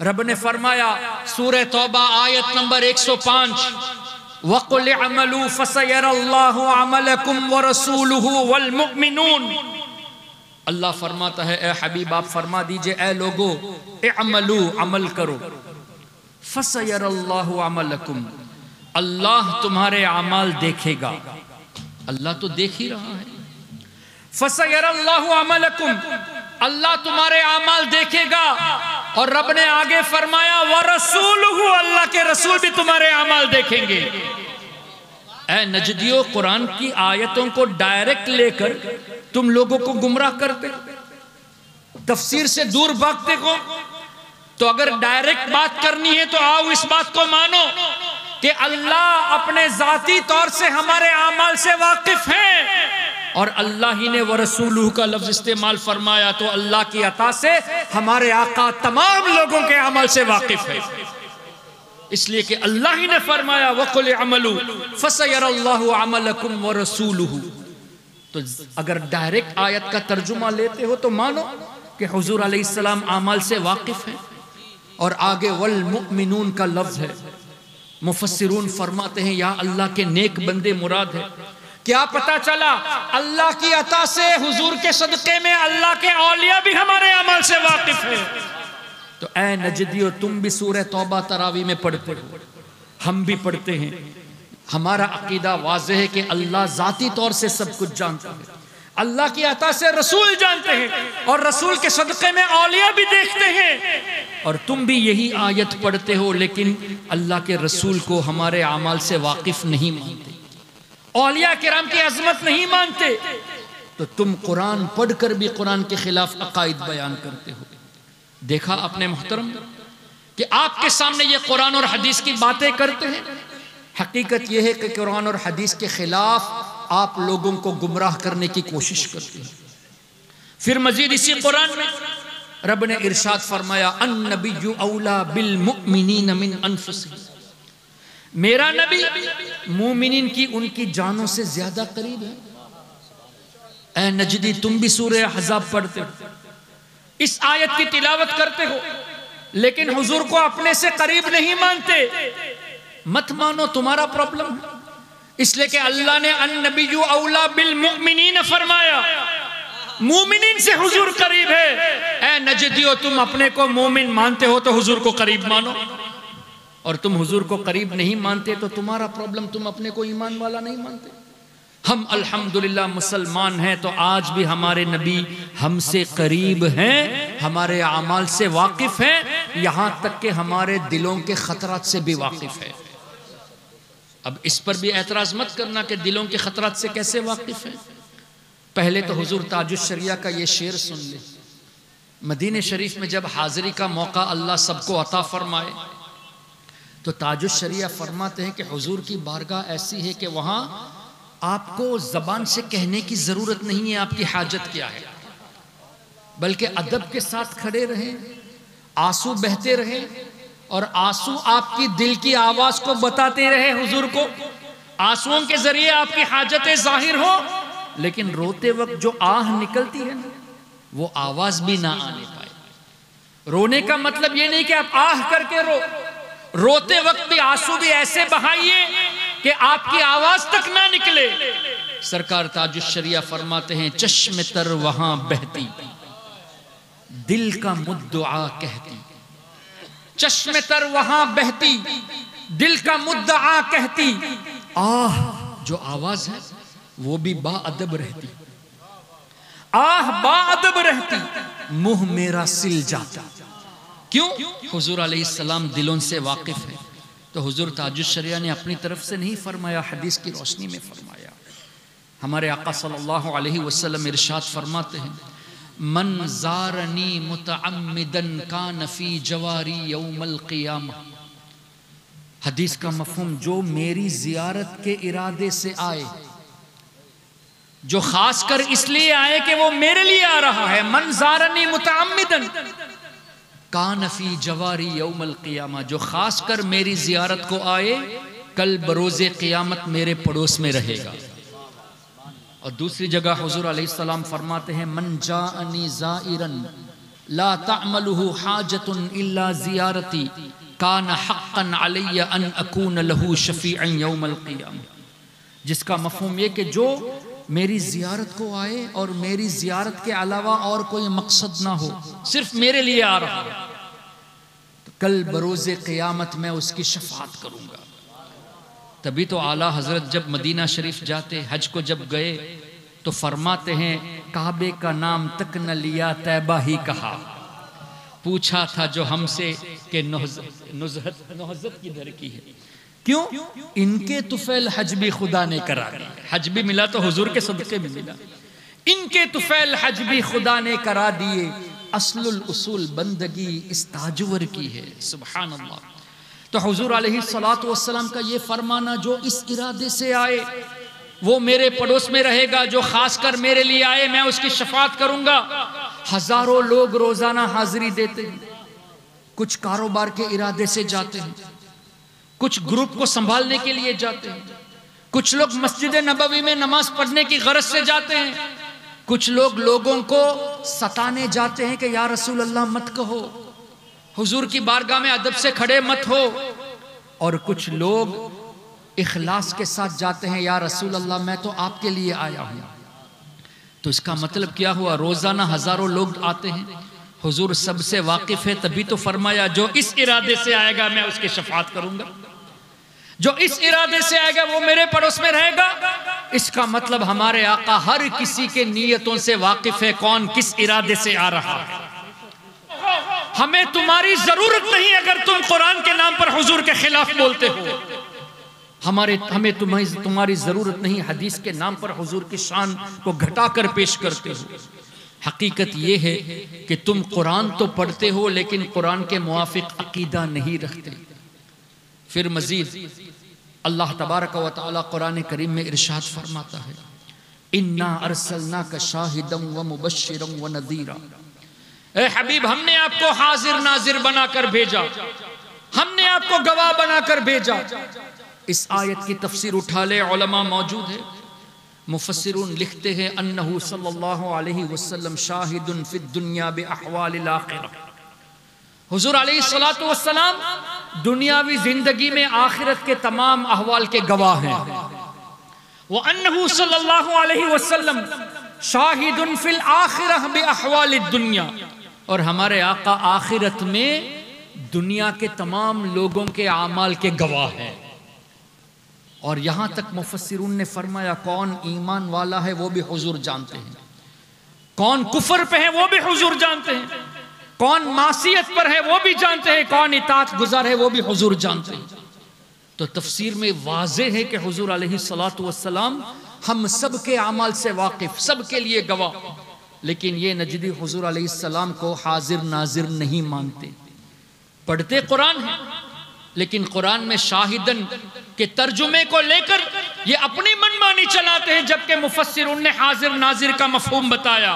रब ने फरमाया सूरह तौबा आयत नंबर 105, वक़ुल अमलू फसयरल्लाहु अमलकुम व रसूलुहु वल मुमिनून। अल्लाह फरमाता है, ए हबीब आप फरमा दीजिए, ए लोगो इअमलू, अमल करो, फसयरल्लाहु अमलकुम, अल्लाह तुम्हारे अमाल देखेगा। अल्लाह तो देख ही रहा है। फसयरल्लाहु अमलकुम, अल्लाह तुम्हारे अमाल देखेगा। और रब ने आगे फरमाया व रसूलुहु, अल्लाह के रसूल भी तुम्हारे अमाल देखेंगे। ऐ नजदियो, कुरान की आयतों को डायरेक्ट लेकर तुम लोगों को गुमराह करते, तफसीर से दूर भागते हो। तो अगर डायरेक्ट बात करनी है तो आओ इस बात को मानो कि अल्लाह अपने जाती तौर से हमारे आमाल से वाकिफ है, और अल्लाह ही ने व रसूलुहु का लफ्ज इस्तेमाल फरमाया, तो अल्लाह की अता से हमारे आका तमाम लोगों के अमल से वाकिफ है। इसलिए कि अल्लाह ही ने फरमाया वक़ुल अमलू फसयरल्लाहु अमलकुम व रसूलुहु। तो अगर डायरेक्ट आयत का तर्जुमा लेते हो तो मानो कि हुजूर अलैहिस्सलाम अमाल से वाकिफ है, और आगे वल मुमिनून का लफ्ज है। मुफस्सिरून फरमाते हैं, या अल्लाह के नेक बंदे मुराद है। क्या पता चला अल्लाह की अता से, हुजूर के सदक़े में अल्लाह के औलिया भी हमारे अमल से वाकिफ है। तो ऐ नजदियो, तुम भी सूरह तौबा तरावी में पढ़ते हो, हम भी पढ़ते हैं। हमारा अकीदा वाज़ेह है कि अल्लाह ज़ाती तौर से सब कुछ जानता है, अल्लाह की अता से रसूल जानते हैं, और रसूल के सदक़े में औलिया भी देखते हैं। और तुम भी यही आयत पढ़ते हो, लेकिन अल्लाह के रसूल को हमारे अमाल से वाकिफ नहीं मानते, औलिया किराम की अज़मत नहीं मानते। तो तुम कुरान पढ़कर भी कुरान के खिलाफ अकायद बयान करते हो। देखा आपने मोहतरम कि आपके सामने ये कुरान और हदीस की बातें करते हैं, हकीकत यह है कि कुरान और हदीस के खिलाफ आप लोगों को गुमराह करने की कोशिश करते हैं। फिर मजीद इसी कुरान में रब ने इरशाद फरमाया, अन्नबिय्यु औला बिल मुमिनीन मिन अनफुसिहिम, मेरा नबी मुमिनीन की उनकी जानों से ज्यादा करीब है। ऐ नजदी, तुम भी सूरह अहज़ाब पढ़ते हो, इस आयत की तिलावत करते हो, लेकिन हुजूर को अपने से करीब नहीं मानते। मत मानो, तुम्हारा प्रॉब्लम है, इसलिए कि अल्लाह ने अन्नबिय्यु औला बिल मुमिनीन फरमाया, मुमिनीन से हुजूर करीब है। ऐ नजदियो, तुम अपने को मोमिन मानते हो तो हुजूर को करीब मानो, और तुम हुजूर को करीब नहीं मानते तो तुम्हारा प्रॉब्लम, तुम अपने को ईमान वाला नहीं मानते। हम अल्हम्दुलिल्लाह मुसलमान हैं, तो आज भी हमारे नबी हमसे करीब हैं, हमारे अमाल से वाकिफ हैं, यहां तक कि हमारे दिलों के खतरात से भी वाकिफ है। अब इस पर भी एतराज मत करना कि दिलों के खतरात से कैसे वाकिफ है। पहले तो हुजूर ताजुश शरिया का ये शेर सुन ले। मदीने शरीफ में जब हाजिरी का मौका अल्लाह सबको अता फरमाए, तो ताजुश शरिया फरमाते हैं कि हुजूर की बारगाह ऐसी है कि वहां आपको जबान से कहने की जरूरत नहीं है आपकी हाजत क्या है, बल्कि अदब के साथ खड़े रहें, आंसू बहते रहे, और आंसू आपकी दिल की आवाज को बताते रहे हुजूर को, आंसुओं के जरिए आपकी हाजतें जाहिर हो, लेकिन रोते वक्त जो आह निकलती है ना, वो आवाज भी ना आने पाए। रोने का मतलब ये नहीं कि आप आह करके रोते वक्त भी आंसू भी ऐसे बहाइए कि आपकी आवाज तक ना निकले। सरकार ताजुश शरिया फरमाते हैं, चश्मे तर वहां बहती, दिल का मुद्दआ कहती, चश्मे तर वहां बहती, दिल का मुद्दआ कहती, आह जो आवाज है वो भी बाअदब रहती, आह बाअदब रहती, मुंह मेरा सिल जाता। क्यों? हुजूर अलैहिस्सलाम दिलों से वाकिफ है। तो हुजूर ताजुश शरिया ने अपनी तरफ से नहीं फरमाया, हदीस की रोशनी में फरमाया। हमारे आका सल्लल्लाहु अलैहि वसल्लम इरशाद फरमाते हैं, मन ज़ारनी मुतअम्मिदन कान फी जवारी यौमल क़ियामह। हदीस का मफ़हूम, जो मेरी ज़ियारत के इरादे से आए, जो खास कर इसलिए आए कि वो मेरे लिए आ रहा है, मन ज़ारनी मुतअम्मिदन कान फी जवारी यौमल क़ियामह, जो खास कर मेरी ज़ियारत को आए, कल बरोज़े क़ियामत मेरे पड़ोस में रहेगा। और दूसरी जगह हुजूर अलैहिस्सलाम फरमाते हैं, मन जाअनी ज़ाइरन ला तअमलुहु हाजतुन इल्ला ज़ियारती कान हक़्क़न अलैया अन अकून लहू शफ़ीअन यौमल क़ियामह। जिसका मफ़हूम ये कि जो मेरी ज़ियारत को आए और मेरी ज़ियारत के अलावा और कोई मकसद ना हो, सिर्फ मेरे लिए आ रहा है, तो कल बरोज़े क़ियामत में उसकी शफ़ाअत करूँगा। तभी तो आला हज़रत जब मदीना शरीफ जाते, हज को जब गए, तो फरमाते हैं, काबे का नाम तक न लिया तैबा ही कहा, पूछा था जो हमसे कि नुज़हत किधर की है। क्यों? इनके तुफैल हज भी खुदा ने करा दिया। हज भी मिला तो हुजूर के सदक़े में मिला। इनके तुफैल हज भी खुदा ने करा दिए, असलुल उसूल बंदगी इस ताजवर की है। सुभान अल्लाह। तो हुजूर अलैहिस्सलातु वस्सलाम का ये फरमाना, जो इस इरादे से आए वो मेरे पड़ोस में रहेगा, जो खास कर मेरे लिए आए मैं उसकी शफाअत करूंगा। हजारों लोग रोजाना हाजिरी देते हैं, कुछ कारोबार के इरादे से जाते हैं, कुछ ग्रुप को संभालने के लिए जाते हैं, कुछ लोग मस्जिद नबवी में नमाज पढ़ने की गरज से जाते हैं, कुछ लोग लोगों को सताने जाते हैं कि या रसूल अल्लाह मत कहो, हुजूर की बारगाह में अदब से खड़े मत हो, और कुछ लोग इखलास के साथ जाते हैं, या रसूल अल्लाह मैं तो आपके लिए आया हूँ। तो इसका मतलब क्या हुआ? रोजाना हजारों लोग आते हैं, हुजूर सबसे वाकिफ है, तभी तो फरमाया जो इस इरादे से आएगा मैं उसकी शफाअत करूंगा, जो इस इरादे से आएगा वो मेरे पड़ोस में रहेगा। इसका मतलब हमारे आका हर किसी के नीयतों से वाकिफ है, कौन किस इरादे से आ रहा है। हमें तुम्हारी जरूरत नहीं अगर तुम कुरान के नाम पर हुजूर के खिलाफ बोलते हो, हमें तुम्हारी जरूरत नहीं हदीस के नाम पर हुजूर की शान को घटाकर पेश करते हो। हकीकत यह है कि तुम कुरान तो पढ़ते हो लेकिन कुरान के मुआफिक अकीदा नहीं रखते। फिर मजीद अल्लाह तबारक व तआला कुरान करीम में इरशाद फरमाता है, इन्ना अरसलनाका शाहिदम व मुबश्शिरम व नदीरा। ए हबीब, हमने आपको हाजिर नाजिर बनाकर भेजा, हमने आपको गवाह बनाकर भेजा। इस आयत की तफसीर उठा ले, उलमा मौजूद है। मुफस्सिरून लिखते हैं अन्नहु सल्लल्लाहु अलैहि वसल्लम शाहिदुन फिद दुनिया बि अहवालिल आखिरह। हुजूर अलैहि सलातो वस्सलाम दुनियावी जिंदगी में आखिरत के तमाम अहवाल के गवाह हैं। व अन्नहु सल्लल्लाहु अलैहि वसल्लम शाहिदुन फिल आखिरह बि अहवालिद दुनिया, और हमारे आका आखिरत में दुनिया के तमाम लोगों के आमाल के गवाह हैं। और यहां तक मुफस्सिरून ने फरमाया कौन ईमान वाला है वो भी हुजूर जानते हैं, कौन कुफर पे है वो भी हुजूर जानते हैं, कौन मासियत पर है वो भी जानते हैं, कौन इताअत गुजार है वो भी हुजूर जानते हैं। तो तफसीर में वाज़ेह है कि हुजूर अलैहि सलातु वस्सलाम हम सब के अमाल से वाकिफ, सब के लिए गवाह। लेकिन ये नजदी हुजूर अलैहि सलाम को हाजिर नाजिर नहीं मानते। पढ़ते कुरान है लेकिन कुरान में शाहिदन के तर्जुमे को लेकर ये अपनी मनमानी चलाते हैं, जबकि मुफस्सिरून ने हाजिर नाजिर का मफहूम बताया।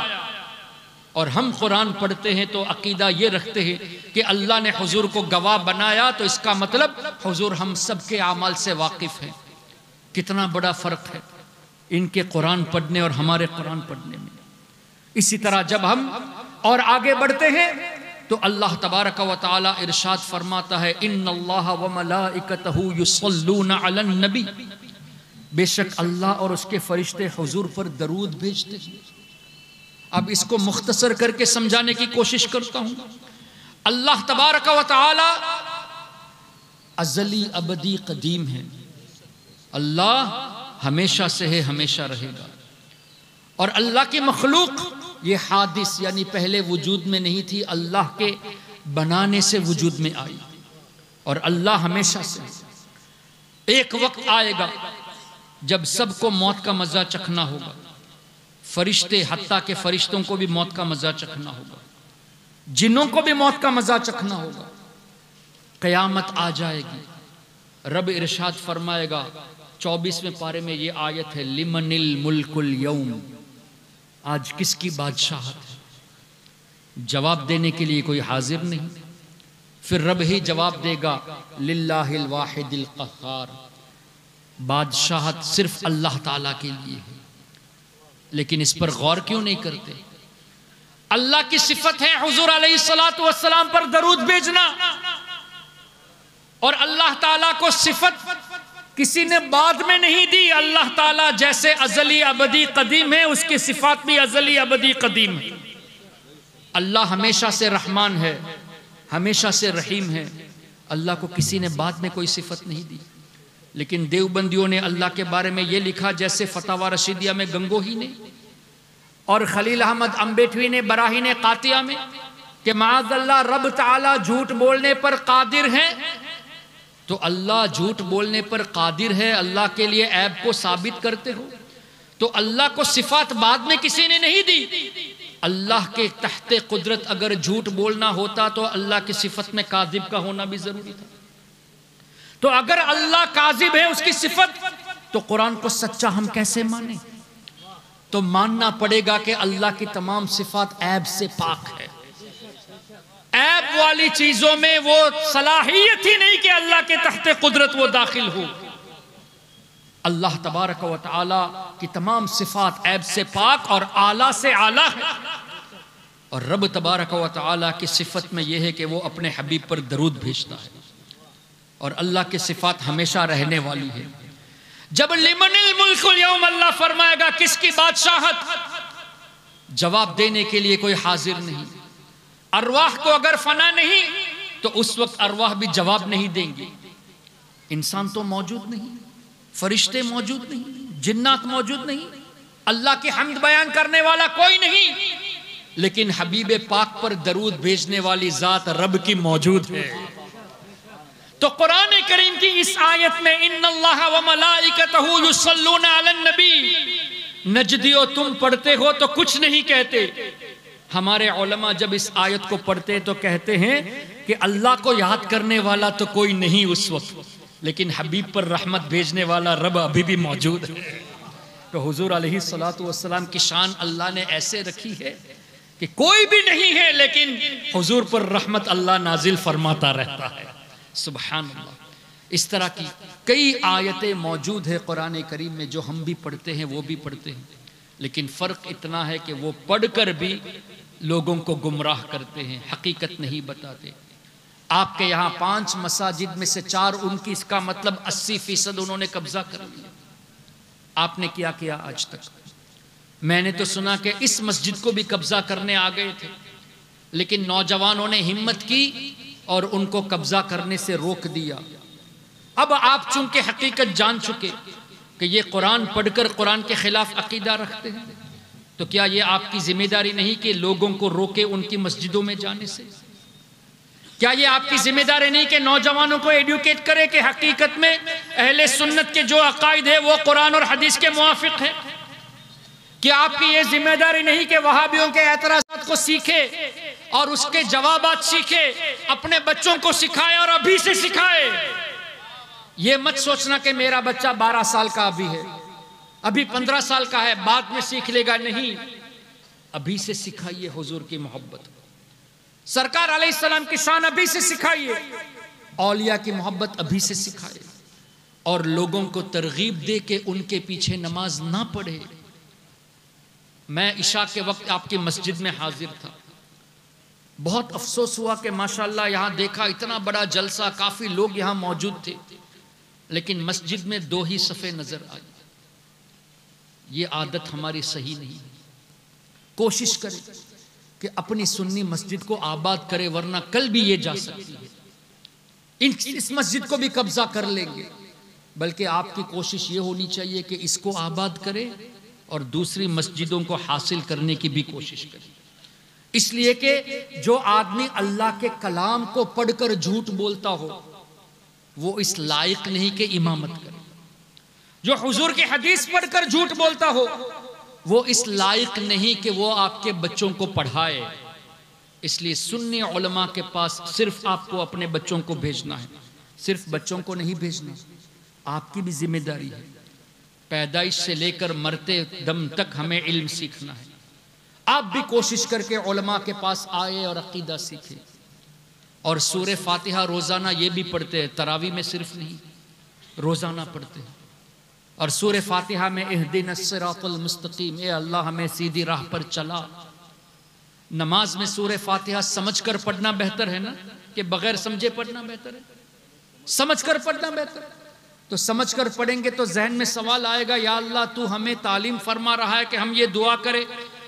और हम कुरान पढ़ते हैं तो अकीदा ये रखते हैं कि अल्लाह ने हुजूर को गवाह बनाया तो इसका मतलब हुजूर हम सब के अमाल से वाकिफ हैं। कितना बड़ा फ़र्क है इनके कुरान पढ़ने और हमारे कुरान पढ़ने में। इसी तरह जब हम और आगे बढ़ते हैं तो अल्लाह तबारक व तआला इरशाद फरमाता है, इन्नल्लाह व मलाइकतहु युसल्लूना अलन नबी, बेशक अल्लाह और उसके फरिश्ते हुजूर पर दरूद भेजते हैं। अब इसको मुख्तसर करके समझाने की कोशिश करता हूं। अल्लाह तबारक व तआला अज़ली अबदी कदीम है, अल्लाह हमेशा से है, हमेशा रहेगा। और अल्लाह की मखलूक ये हादिस यानी पहले वजूद में नहीं थी, अल्लाह के बनाने से वजूद में आई। और अल्लाह हमेशा से, एक वक्त आएगा जब सबको मौत का मजा चखना होगा, फरिश्ते हत्ता के फरिश्तों को भी मौत का मजा चखना होगा, जिन्नों को भी मौत का मजा चखना होगा। कयामत आ जाएगी, रब इरशाद फरमाएगा 24वें पारे में ये आयत है, लिमनिल मुल्कुल यौम, आज किसकी बादशाहत है। जवाब देने के लिए कोई हाजिर नहीं। फिर रब ही जवाब देगा, लिल्लाहिल वाहिदिल क़ह्हार, बादशाहत सिर्फ अल्लाह ताला के लिए है। लेकिन इस पर गौर क्यों नहीं करते। अल्लाह की सिफत है हुजूर अलैहिस्सलातु वस्सलाम पर दरूद भेजना, और अल्लाह ताला को सिफत किसी ने बाद में नहीं दी। अल्लाह ताला जैसे अजली अबदी कदीम है, उसकी सिफात भी अजली अबदी कदीम है। अल्लाह हमेशा से रहमान है, हमेशा से रहीम है। अल्लाह को किसी ने बाद में कोई सिफत नहीं दी। लेकिन देवबंदियों ने अल्लाह के बारे में ये लिखा, जैसे फतावा रशीदिया में गंगोही ने और खलील अहमद अम्बेठवी ने बराहीन कातिया में, कि माअज़ल्लाह रब ताला झूठ बोलने पर कादिर है। तो अल्लाह झूठ बोलने पर कादिर है, अल्लाह के लिए ऐब को साबित करते हो। तो अल्लाह को सिफात बाद में किसी ने नहीं दी। अल्लाह के तहते कुदरत अगर झूठ बोलना होता तो अल्लाह की सिफत में काजिब का होना भी जरूरी था। तो अगर अल्लाह काजिब है उसकी सिफत, तो कुरान को सच्चा हम कैसे माने। तो मानना पड़ेगा कि अल्लाह की तमाम सिफात ऐब से पाक है। ऐब वाली चीजों में वो सलाहियत ही नहीं कि अल्लाह के तहते कुदरत वो दाखिल हो। अल्लाह तबारक व तआला की तमाम सिफात ऐब से पाक और आला से आला है। और रब तबारक व तआला की सिफत में यह है कि वो अपने हबीब पर दरूद भेजता है, और अल्लाह की सिफात हमेशा रहने वाली है। जब लिमनिल मुल्कुल यौम अल्लाह फरमाएगा किसकी बादशाहत, जवाब देने के लिए कोई हाजिर नहीं। अरवाह को अगर फना नहीं तो उस वक्त अरवाह भी जवाब नहीं देंगे। इंसान तो मौजूद नहीं, फरिश्ते मौजूद नहीं, जिन्नात मौजूद नहीं, अल्लाह की हम्द बयान करने वाला कोई नहीं, लेकिन हबीब पाक पर दरूद भेजने वाली जात रब की मौजूद है। तो कुरान करीम की इस आयत में इन्नल्लाह व मलाइकतहु युसल्लूना अलन नबी, नजदियो तुम पढ़ते हो तो कुछ नहीं कहते। हमारे उलमा जब इस आयत को पढ़ते तो कहते हैं कि अल्लाह को याद करने वाला तो कोई नहीं उस वक्त, लेकिन हबीब पर रहमत भेजने वाला रब अभी भी मौजूद है। तो हुजूर अलैहिस्सलातु वस्सलाम की शान अल्लाह ने ऐसे रखी है कि कोई भी नहीं है, लेकिन हुजूर पर रहमत अल्लाह नाजिल फरमाता रहता है। सुभान अल्लाह। इस तरह की कई आयतें मौजूद है कुरान करीम में जो हम भी पढ़ते हैं, वो भी पढ़ते हैं, लेकिन फ़र्क इतना है कि वो पढ़कर भी लोगों को गुमराह करते हैं, हकीकत नहीं बताते। आपके यहाँ 5 मसाजिद में से 4 उनकी, इसका मतलब 80% उन्होंने कब्जा कर लिया। आपने क्या किया आज तक? मैंने तो सुना कि इस मस्जिद को भी कब्जा करने आ गए थे, लेकिन नौजवानों ने हिम्मत की और उनको कब्जा करने से रोक दिया। अब आप चूंकि हकीकत जान चुके कि ये कुरान पढ़कर कुरान के खिलाफ अकीदा रखते हैं, तो क्या ये आपकी जिम्मेदारी नहीं कि लोगों को रोके उनकी मस्जिदों में जाने से? क्या ये आपकी जिम्मेदारी नहीं कि नौजवानों को एडुकेट करे कि हकीकत में अहले सुन्नत के जो अकायद है वो कुरान और हदीस के मुआफिक है? क्या आपकी ये जिम्मेदारी नहीं कि वहाबियों के एतराज़ात को सीखे और उसके जवाबात सीखे, अपने बच्चों को सिखाए और अभी से सिखाए? ये मत सोचना कि मेरा बच्चा 12 साल का अभी है, अभी 15 साल का है, बाद में सीख लेगा। नहीं, अभी से सिखाइए हुजूर की मोहब्बत, सरकार अलैहिस्सलाम की शान अभी से सिखाइए, औलिया की मोहब्बत अभी से सिखाए, और लोगों को तरगीब दे के उनके पीछे नमाज ना पढ़े। मैं इशा के वक्त आपकी मस्जिद में हाजिर था, बहुत अफसोस हुआ कि माशाल्लाह यहाँ देखा इतना बड़ा जलसा, काफ़ी लोग यहाँ मौजूद थे, लेकिन मस्जिद में 2 ही सफ़े नज़र आई। ये आदत हमारी सही नहीं है। कोशिश करें कि अपनी सुन्नी मस्जिद को आबाद करे, वरना कल भी ये जा सकती है। इस मस्जिद को भी कब्जा कर लेंगे। बल्कि आपकी कोशिश ये होनी चाहिए कि इसको आबाद करें और दूसरी मस्जिदों को हासिल करने की भी कोशिश करें। इसलिए कि जो आदमी अल्लाह के कलाम को पढ़कर झूठ बोलता हो वो इस लायक नहीं कि इमामत करे। जो हुजूर की हदीस पढ़कर झूठ बोलता हो वो इस लायक नहीं कि वो आपके बच्चों को पढ़ाए। इसलिए सुन्नी उलमा के पास सिर्फ आपको अपने बच्चों को भेजना है, सिर्फ बच्चों को नहीं भेजना, आपकी भी जिम्मेदारी है। पैदाइश से लेकर मरते दम तक हमें इल्म सीखना है। आप भी कोशिश करके उलमा के पास आए और अकीदा सीखें। और सूरह फातिहा रोज़ाना ये भी पढ़ते हैं, तरावी में सिर्फ नहीं, रोज़ाना पढ़ते हैं। और सूरह फातिहा में इहदिनस सिरातल मुस्तकीम, ए अल्लाह हमें सीधी राह पर चला। नमाज में सूरह फातिहा समझ कर पढ़ना बेहतर है ना कि बगैर समझे पढ़ना बेहतर है? समझ कर पढ़ना बेहतर है। तो समझ कर पढ़ेंगे तो जहन में सवाल आएगा, या अल्लाह तू हमें तालीम फरमा रहा है कि हम ये दुआ करें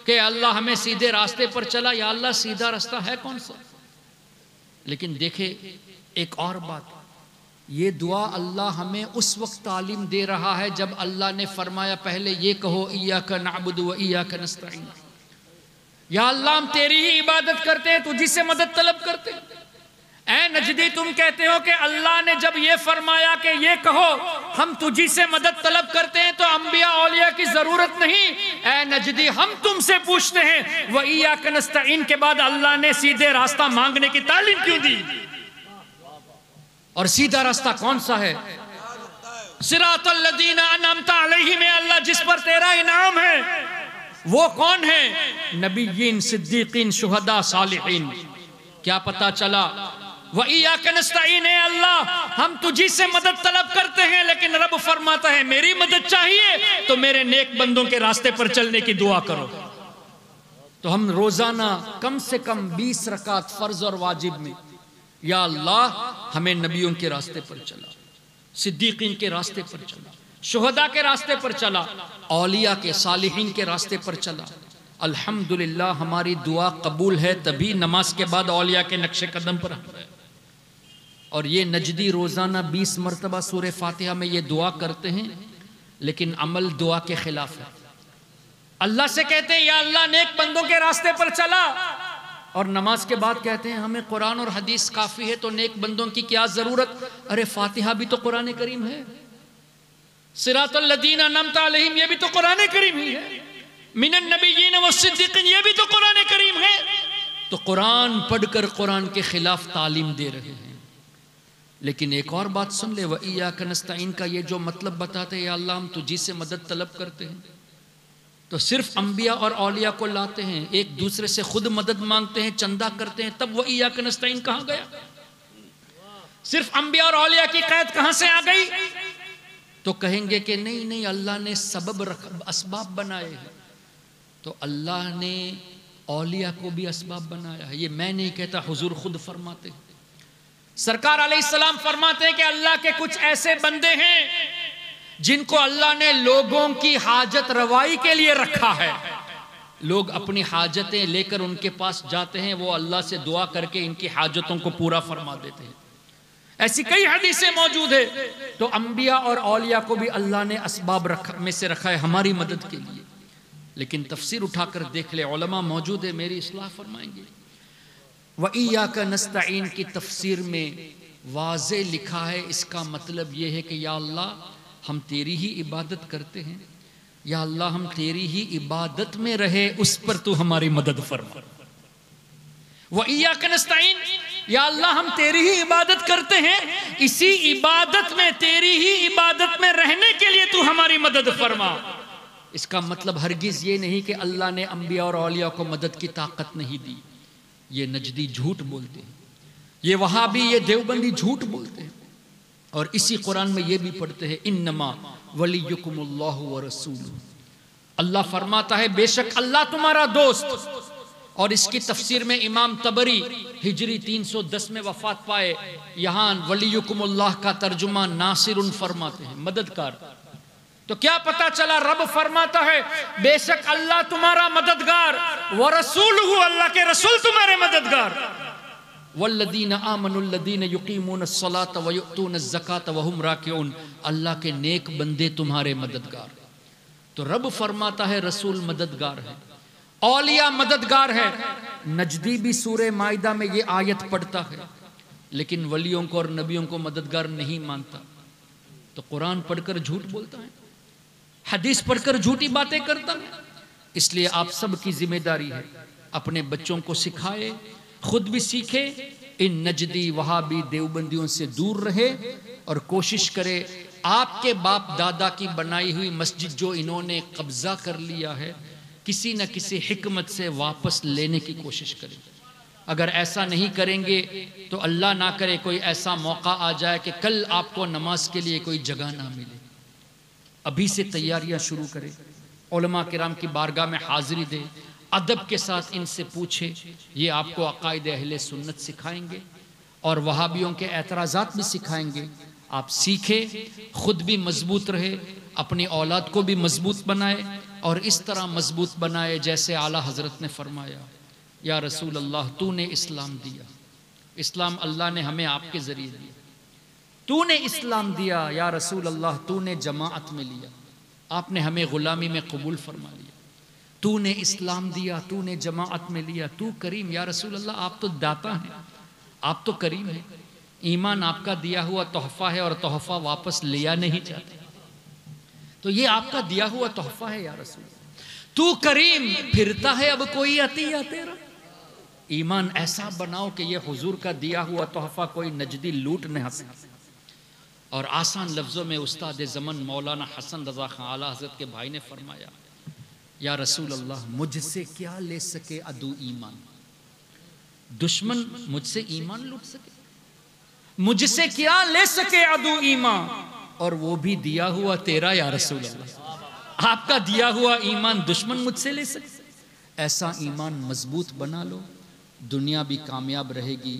कि अल्लाह हमें सीधे रास्ते पर चला। या अल्लाह सीधा रास्ता है कौन सा? लेकिन देखे एक और बात, ये दुआ अल्लाह हमें उस वक्त तालीम दे रहा है जब अल्लाह ने फरमाया पहले ये कहो इय्याका नअबुदु व इय्याका नस्तईन, या अल्लाह हम तेरी ही इबादत करते हैं, तुझी से मदद तलब करते हैं। ऐ नजदी तुम कहते हो कि अल्लाह ने जब ये फरमाया कि ये कहो हम तुझी से मदद तलब करते हैं तो अंबिया औलिया की जरूरत नहीं। ऐ नजदी हम तुमसे पूछते हैं व इय्याका नस्तईन के बाद अल्लाह ने सीधे रास्ता मांगने की तालीम क्यों दी? और सीधा रास्ता कौन सा है? सिरातल लदीना अनअमता अलैहिम, अल्लाह जिस पर तेरा इनाम है वो कौन है? नबीयीन, सिद्दीकीन, शुहदा, सालिहीन। क्या पता चला? व इय्याका नस्तईन, अल्लाह हम तुझी से मदद तलब करते हैं, लेकिन रब फरमाता है मेरी मदद चाहिए तो मेरे नेक बंदों के रास्ते पर चलने की दुआ करो। तो हम रोजाना कम से कम 20 रकात फर्ज और वाजिब में, या अल्लाह हमें नबियों के रास्ते पर चला, सिद्दीकीन के रास्ते पर चला, शुहदा के रास्ते पर चला, औलिया के, सालिहीन के रास्ते पर चला, अल्हम्दुलिल्लाह हमारी दुआ कबूल है, तभी नमाज के बाद औलिया के नक्शे कदम पर हम हैं। और ये नजदी रोज़ाना 20 मरतबा सूरह फातिहा में ये दुआ करते हैं, लेकिन अमल दुआ के खिलाफ है। अल्लाह से कहते हैं या अल्लाह नेक बंदों के रास्ते पर चला, और नमाज के बाद कहते हैं हमें कुरान और हदीस काफ़ी है, तो नेक बंदों की क्या ज़रूरत। अरे फातिहा भी तो कुरान करीम है, सिरातल लदीना अनअमता अलैहिम ये भी तो कुरान करीम ही है, मिनन नबिय्यीन व सिद्दीकीन ये भी तो कुरान करीम है। तो कुरान पढ़कर कुरान के खिलाफ तालीम दे रहे हैं। लेकिन एक और बात सुन ले, व इय्याका नस्तईन का ये जो मतलब बताते हैं, या अल्लाह हम तुझी से मदद तलब करते हैं, तो सिर्फ अंबिया और औलिया को लाते हैं, एक दूसरे से खुद मदद मांगते हैं, चंदा करते हैं, तब व इय्याका नस्तईन कहाँ गया। सिर्फ अंबिया और औलिया की कैद कहाँ से आ गई। तो कहेंगे कि नहीं नहीं, अल्लाह ने असबाब बनाए हैं। तो अल्लाह ने औलिया को भी असबाब बनाया है, ये मैं नहीं कहता, हुजूर खुद फरमाते हैं। सरकार अलैहिस्सलाम फरमाते हैं कि अल्लाह के कुछ ऐसे बंदे हैं जिनको अल्लाह ने लोगों की हाजत रवाई के लिए रखा है। लोग अपनी हाजतें लेकर उनके पास जाते हैं, वो अल्लाह से दुआ करके इनकी हाजतों को पूरा फरमा देते हैं। ऐसी कई हदीसें मौजूद है। तो अंबिया और औलिया को भी अल्लाह ने असबाब में से रखा है हमारी मदद के लिए। लेकिन तफसीर उठाकर देख ले, उलमा मौजूद है, मेरी इस्लाह फरमाएंगे। व इय्याका नस्तईन की तफसीर में वाज़े लिखा है, इसका मतलब यह है कि या अल्लाह हम तेरी ही इबादत करते हैं, या अल्लाह हम तेरी ही इबादत में रहे, उस पर तू हमारी मदद फरमा। व इय्याका नस्तईन, या अल्लाह हम तेरी ही इबादत करते हैं, इसी इबादत में, तेरी ही इबादत में रहने के लिए तू हमारी मदद फरमा। इसका मतलब हरगिज ये नहीं कि अल्लाह ने अंबिया और औलिया को मदद की ताकत नहीं दी। ये नजदी झूठ बोलते हैं, ये वहाबी, ये देवबंदी झूठ बोलते हैं। और इसी कुरान में ये भी पढ़ते हैं, इन्नमा वलियुकुमुल्लाहु व रसूलुहु, अल्लाह फरमाता है बेशक अल्लाह तुम्हारा दोस्त। और इसकी तफसीर में इमाम तबरी हिजरी 310 में वफात पाए, यहाँ वलियुकुमुल्लाह का तर्जुमा नासिरुन फरमाते हैं, मददगार। तो क्या पता चला, रब फरमाता है बेशक अल्लाह तुम्हारा मददगार, व रसूलुहु अल्लाह के रसूल तुम्हारे मददगार, वल्लदीना आमनुल्लदीना युकीमूनस्सलाता व युतूनज़्ज़काता व हुम राकिऊन, अल्लाह के नेक बंदे तुम्हारे मददगार। तो रब फरमाता है रसूल मददगार है, औलिया मददगार है। नजदी भी सूरह माइदा में ये आयत पढ़ता है, लेकिन वलियों को और नबियों को मददगार नहीं मानता। तो कुरान पढ़कर झूठ बोलता है, हदीस पढ़कर झूठी बातें करता है। इसलिए आप सब की जिम्मेदारी है, अपने बच्चों को सिखाए, खुद भी सीखे, इन नजदी वहाबी देवबंदियों से दूर रहे, और कोशिश करे आपके बाप दादा की बनाई हुई मस्जिद जो इन्होंने कब्जा कर लिया है, किसी न किसी हिकमत से वापस लेने की कोशिश करें। अगर ऐसा नहीं करेंगे तो अल्लाह ना करे कोई ऐसा मौका आ जाए कि कल आपको नमाज के लिए कोई जगह ना मिले। अभी से तैयारियां शुरू करें, उलमा किराम की बारगाह में हाजिरी दे, अदब के साथ इनसे पूछे, ये आपको अकायद अहले सुन्नत सिखाएंगे और वहाबियों के एतराज़ात भी सिखाएंगे। आप सीखे, खुद भी मजबूत रहे, अपनी औलाद को भी मजबूत बनाए, और इस तरह मजबूत बनाए जैसे आला हजरत ने फरमाया, या रसूल अल्लाह तूने इस्लाम दिया, इस्लाम अल्लाह ने हमें आपके ज़रिए दिया, तूने इस्लाम दिया, या रसूल अल्लाह तूने जमाअत में लिया, आपने हमें ग़ुलामी में कबूल फरमा लिया, तूने इस्लाम दिया, तूने जमाअत में लिया, तू करीम, या रसूल अल्लाह आप तो दाता हैं, आप तो करीम हैं, ईमान आपका दिया हुआ तोहफ़ा है और तोहफ़ा वापस लिया नहीं चाहते, तो ये आपका दिया हुआ तोहफ़ा है या रसूल, तू करीम, फिरता है अब कोई अतिया तेरा। ईमान ऐसा बनाओ कि ये हुजूर का दिया हुआ तोहफ़ा कोई नजदी लूट न सके। और आसान लफ्ज़ों में उस्ताद ज़मन मौलाना हसन रज़ा खां आला हज़रत के भाई ने फरमाया, या रसूल अल्लाह मुझसे क्या ले सके अदू ईमान, दुश्मन मुझसे ईमान लूट सके, मुझसे क्या ले सके अदू ईमान, और वो भी दिया हुआ तेरा या रसूल अल्लाह, आपका दिया हुआ ईमान दुश्मन मुझसे ले सके। ऐसा ईमान मजबूत बना लो, दुनिया भी कामयाब रहेगी,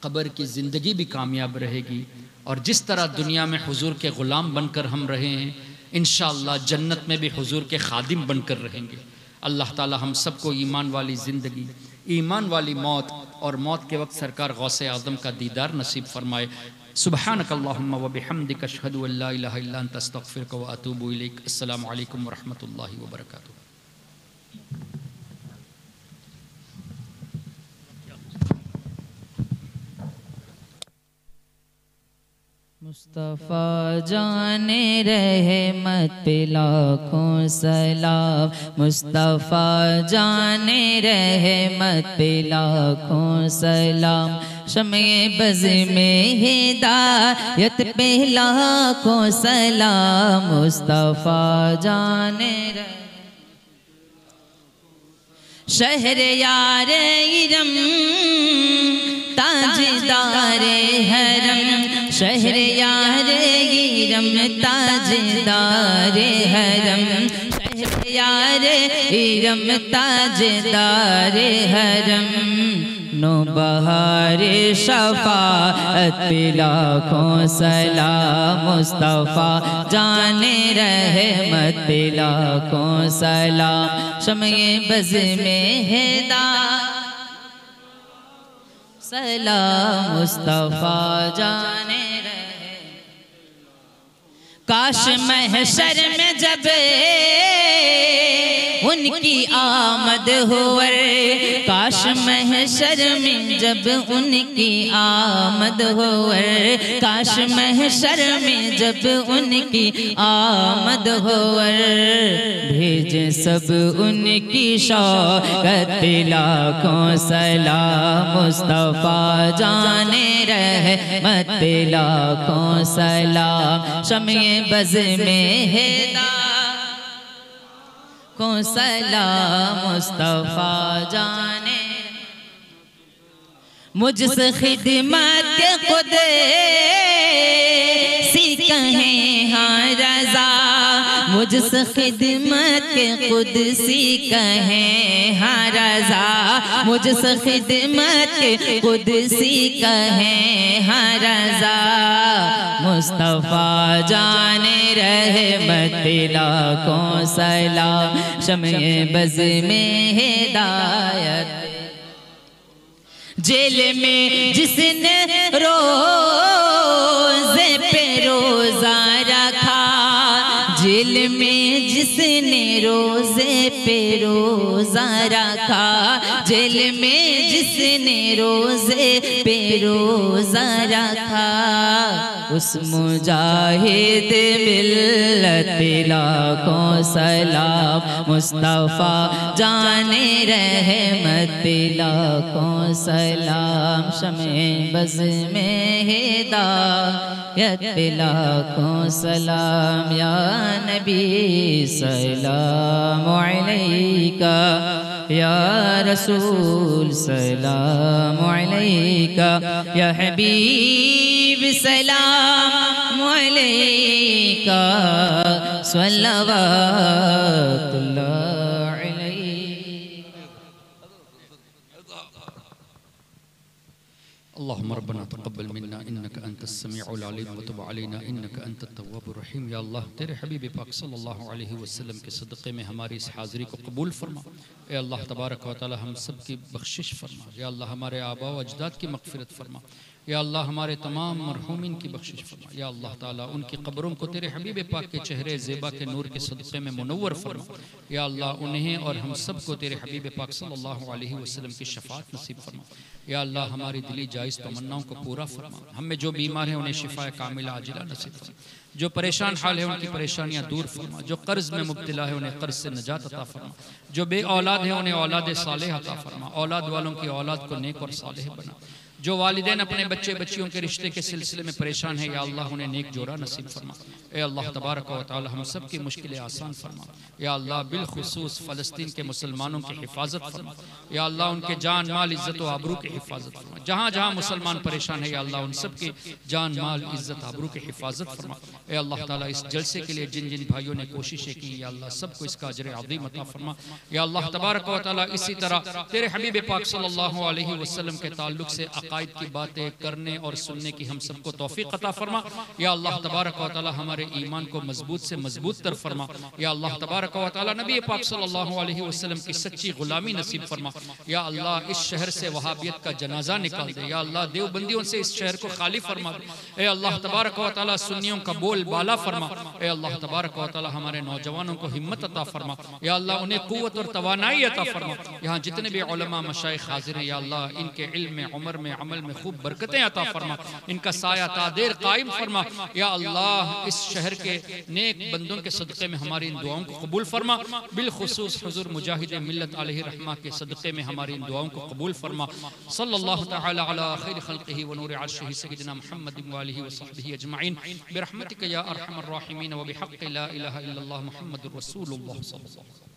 कब्र की ज़िंदगी भी कामयाब रहेगी, और जिस तरह दुनिया में हुजूर के ग़ुलाम बनकर हम रहे हैं, इंशाअल्लाह जन्नत में भी हुजूर के खादिम बनकर रहेंगे। अल्लाह ताला हम सबको ईमान वाली ज़िंदगी, ईमान वाली मौत और मौत के वक्त सरकार गौसे आज़म का दीदार नसीब फरमाए। सुब्हानकल्लाहुम्मा व बिहम्दिका अशहदु अल्ला इलाहा इल्ला अंता अस्तगफिरुका व अतूबु इलैक। अस्सलामु अलैकुम व रहमतुल्लाहि व बरकातुहू। मुस्तफ़ा जाने रहमत पे लाखों सलाम, मुस्तफ़ा जाने रहमत पे लाखों सलाम, शमे बज़ में हिदायत पे लाखों सलाम, मुस्तफ़ा जाने शहर यार इरम ताजदारे हरम, शहर यार इरम ताजदारे हरम, शहर यार इरम ताजदारे हरम, नो बहारे शफाअत पे लाखों सलाम, मुस्तफ़ा जाने रहमत पे लाखों सलाम, शमे बज़ में हिदायत सलाम, मुस्तफ़ा जाने रहे। काश महशर में जब उनकी आमद होवर, काश महशर में जब उनकी आमद होवर, काश महशर में जब उनकी आमद होवर, भेज सब उनकी शौकत पे लाखों सलाम, मुस्तफ़ा जाने रहमत पे लाखों सलाम, शमे बज़ में हिदायत को सलाम, मुस्तफ़ा जाने मुझसे खिदमत के खुद सी कहें हाँ रज़ा, मुझसे खिदमत के खुद सी कहें हाँ रज़ा, मुझसे खिदमत के खुद सी कहें हाँ रज़ा, मुस्तफ़ा जाने रहमत पे लाखों सलाम, शमे बज़ में हिदायत, जेल में जिसने रोज़े पे रोज़ा रखा, जेल में जिसने रोज़े पे रोज़ा रखा, जेल में जिसने रोज़े पे रोज़ा रखा, उस मुजाहिद मिल्लत पे लाखों सलाम, मुस्तफ़ा जाने रहमत पे लाखों सलाम, शमे बज़ में हिदायत पे लाखों सलाम, या नबी सलाम अलैका, या रसूल सलाम अलैका, या हबीब सलाम अलैका, सल्लल्लाहु अलैहि। अल्लाहुम्मा रब्बना तक़ब्बल मिन्ना इन्नका अंतस समीउल अलीम व तुब अलैना इन्नका अंतत तव्वाबुर रहीम। या अल्लाह तेरे हबीब पाक सल्लल्लाहु अलैहि वसल्लम के सदक़े में हमारी इस हाज़िरी को कबूल फरमा। ए अल्लाह तबारक व तआला हम सब की बख्शिश फरमा। या अल्लाह हमारे आबा व अजदाद की मग़फ़िरत फरमा। या अल्लाह हमारे तमाम मरहूमिन की बख्शिश फरमा। या अल्लाह ताला उनकी कब्रों को तेरे हबीब पाक के चेहरे ज़ेबा के नूर के सदक़े में मुनव्वर फरमा। या अल्लाह उन्हें और हम सब को तेरे हबीब पाक सल्लल्लाहु अलैहि वसल्लम की शफ़ाअत नसीब फरमा। या अल्लाह हमारी दिली जायज़ तमन्नाओं को पूरा फरमा। हम में जो बीमार हैं उन्हें शिफाए कामिला आजिला नसीब फरमा। जो परेशान हाल है उनकी परेशानियां दूर फरमा। जो कर्ज में मुब्तला है उन्हें कर्ज से निजात अता फरमा। जो बे औलाद है उन्हें औलाद सालेह अता फरमा। औलाद वालों की औलाद को नेक और सालेह बना। जो वालिदैन अपने बच्चे बच्चियों के रिश्ते के सिलसिले में परेशान है, या अल्लाह उन्हें नेक जोड़ा नसीब फरमा। ए अल्लाह तबारक व तआला हम सब की मुश्किलें आसान फरमा। या अल्लाह बिलखुसूस फ़लस्तीन के मुसलमानों की हिफाजत फरमा। या अल्लाह उनके जान माल इज़्ज़त व आबरू की हिफाजत फरमा। जहाँ जहाँ मुसलमान परेशान है, या अल्लाह उन सब की जान माल इज़्ज़त आबरू की हिफाजत फरमा। ए अल्लाह ताला इस जलसे के लिए जिन जिन भाइयों ने कोशिशें की, या अल्लाह सबको इसका अजर अज़ीम अता फरमा। या अल्लाह तबारक व तआला इसी तरह तेरे हबीब पाक सल्लल्लाहु अलैहि वसल्लम के ताल्लुक़ से अकायद की बातें करने और सुनने की हम सबको तौफीक अता फरमा। या अल्लाह तबारक व तआला हमारे ईमान को मजबूत से मजबूत तर फरमा। या अल्लाह तबारक व तआला नबी पाक सल्लल्लाहु अलैहि वसल्लम की सच्ची गुलामी नसीब फरमा। या अल्लाह इस शहर से वहाबियत का जनाजा निकाल दे। या अल्लाह देवबंदियों से इस शहर को खाली फरमा दे। ए अल्लाह तबारक व तआला सुन्नियों का बोल बाला फरमा। ए अल्लाह तबारक व तआला हमारे नौजवानों को हिम्मत अता फरमा। या अल्लाह उन्हें कुव्वत और तवानाई अता फरमा। यहाँ जितने भी उलमा मशाइख हाजिर हैं या अल्लाह इनके इल्म में, उम्र में, अमल में खूब बरकतें अता फरमा। इनका साया तादेर कायम फरमा। या अल्लाह इस शहर के नेक बंदों के सदक़े में हमारी इन दुआओं को कबूल फरमा। बिलखुसूस हुज़ूर मुजाहिद मिल्लत अलैहि रहमा के सदक़े में हमारी इन दुआओं को कबूल फरमा। सल्लल्लाहु तआला अला खैर खल्क़िही व नूर अर्शिही सय्यिदिना मुहम्मद व आलिहि व सहबिही अजमईन बिरहमतिका या अरहमर राहिमीन व बिहक़्क़ि ला इलाहा इल्लल्लाह मुहम्मदुर रसूलुल्लाह सल्लल्लाहु अलैहि वसल्लम।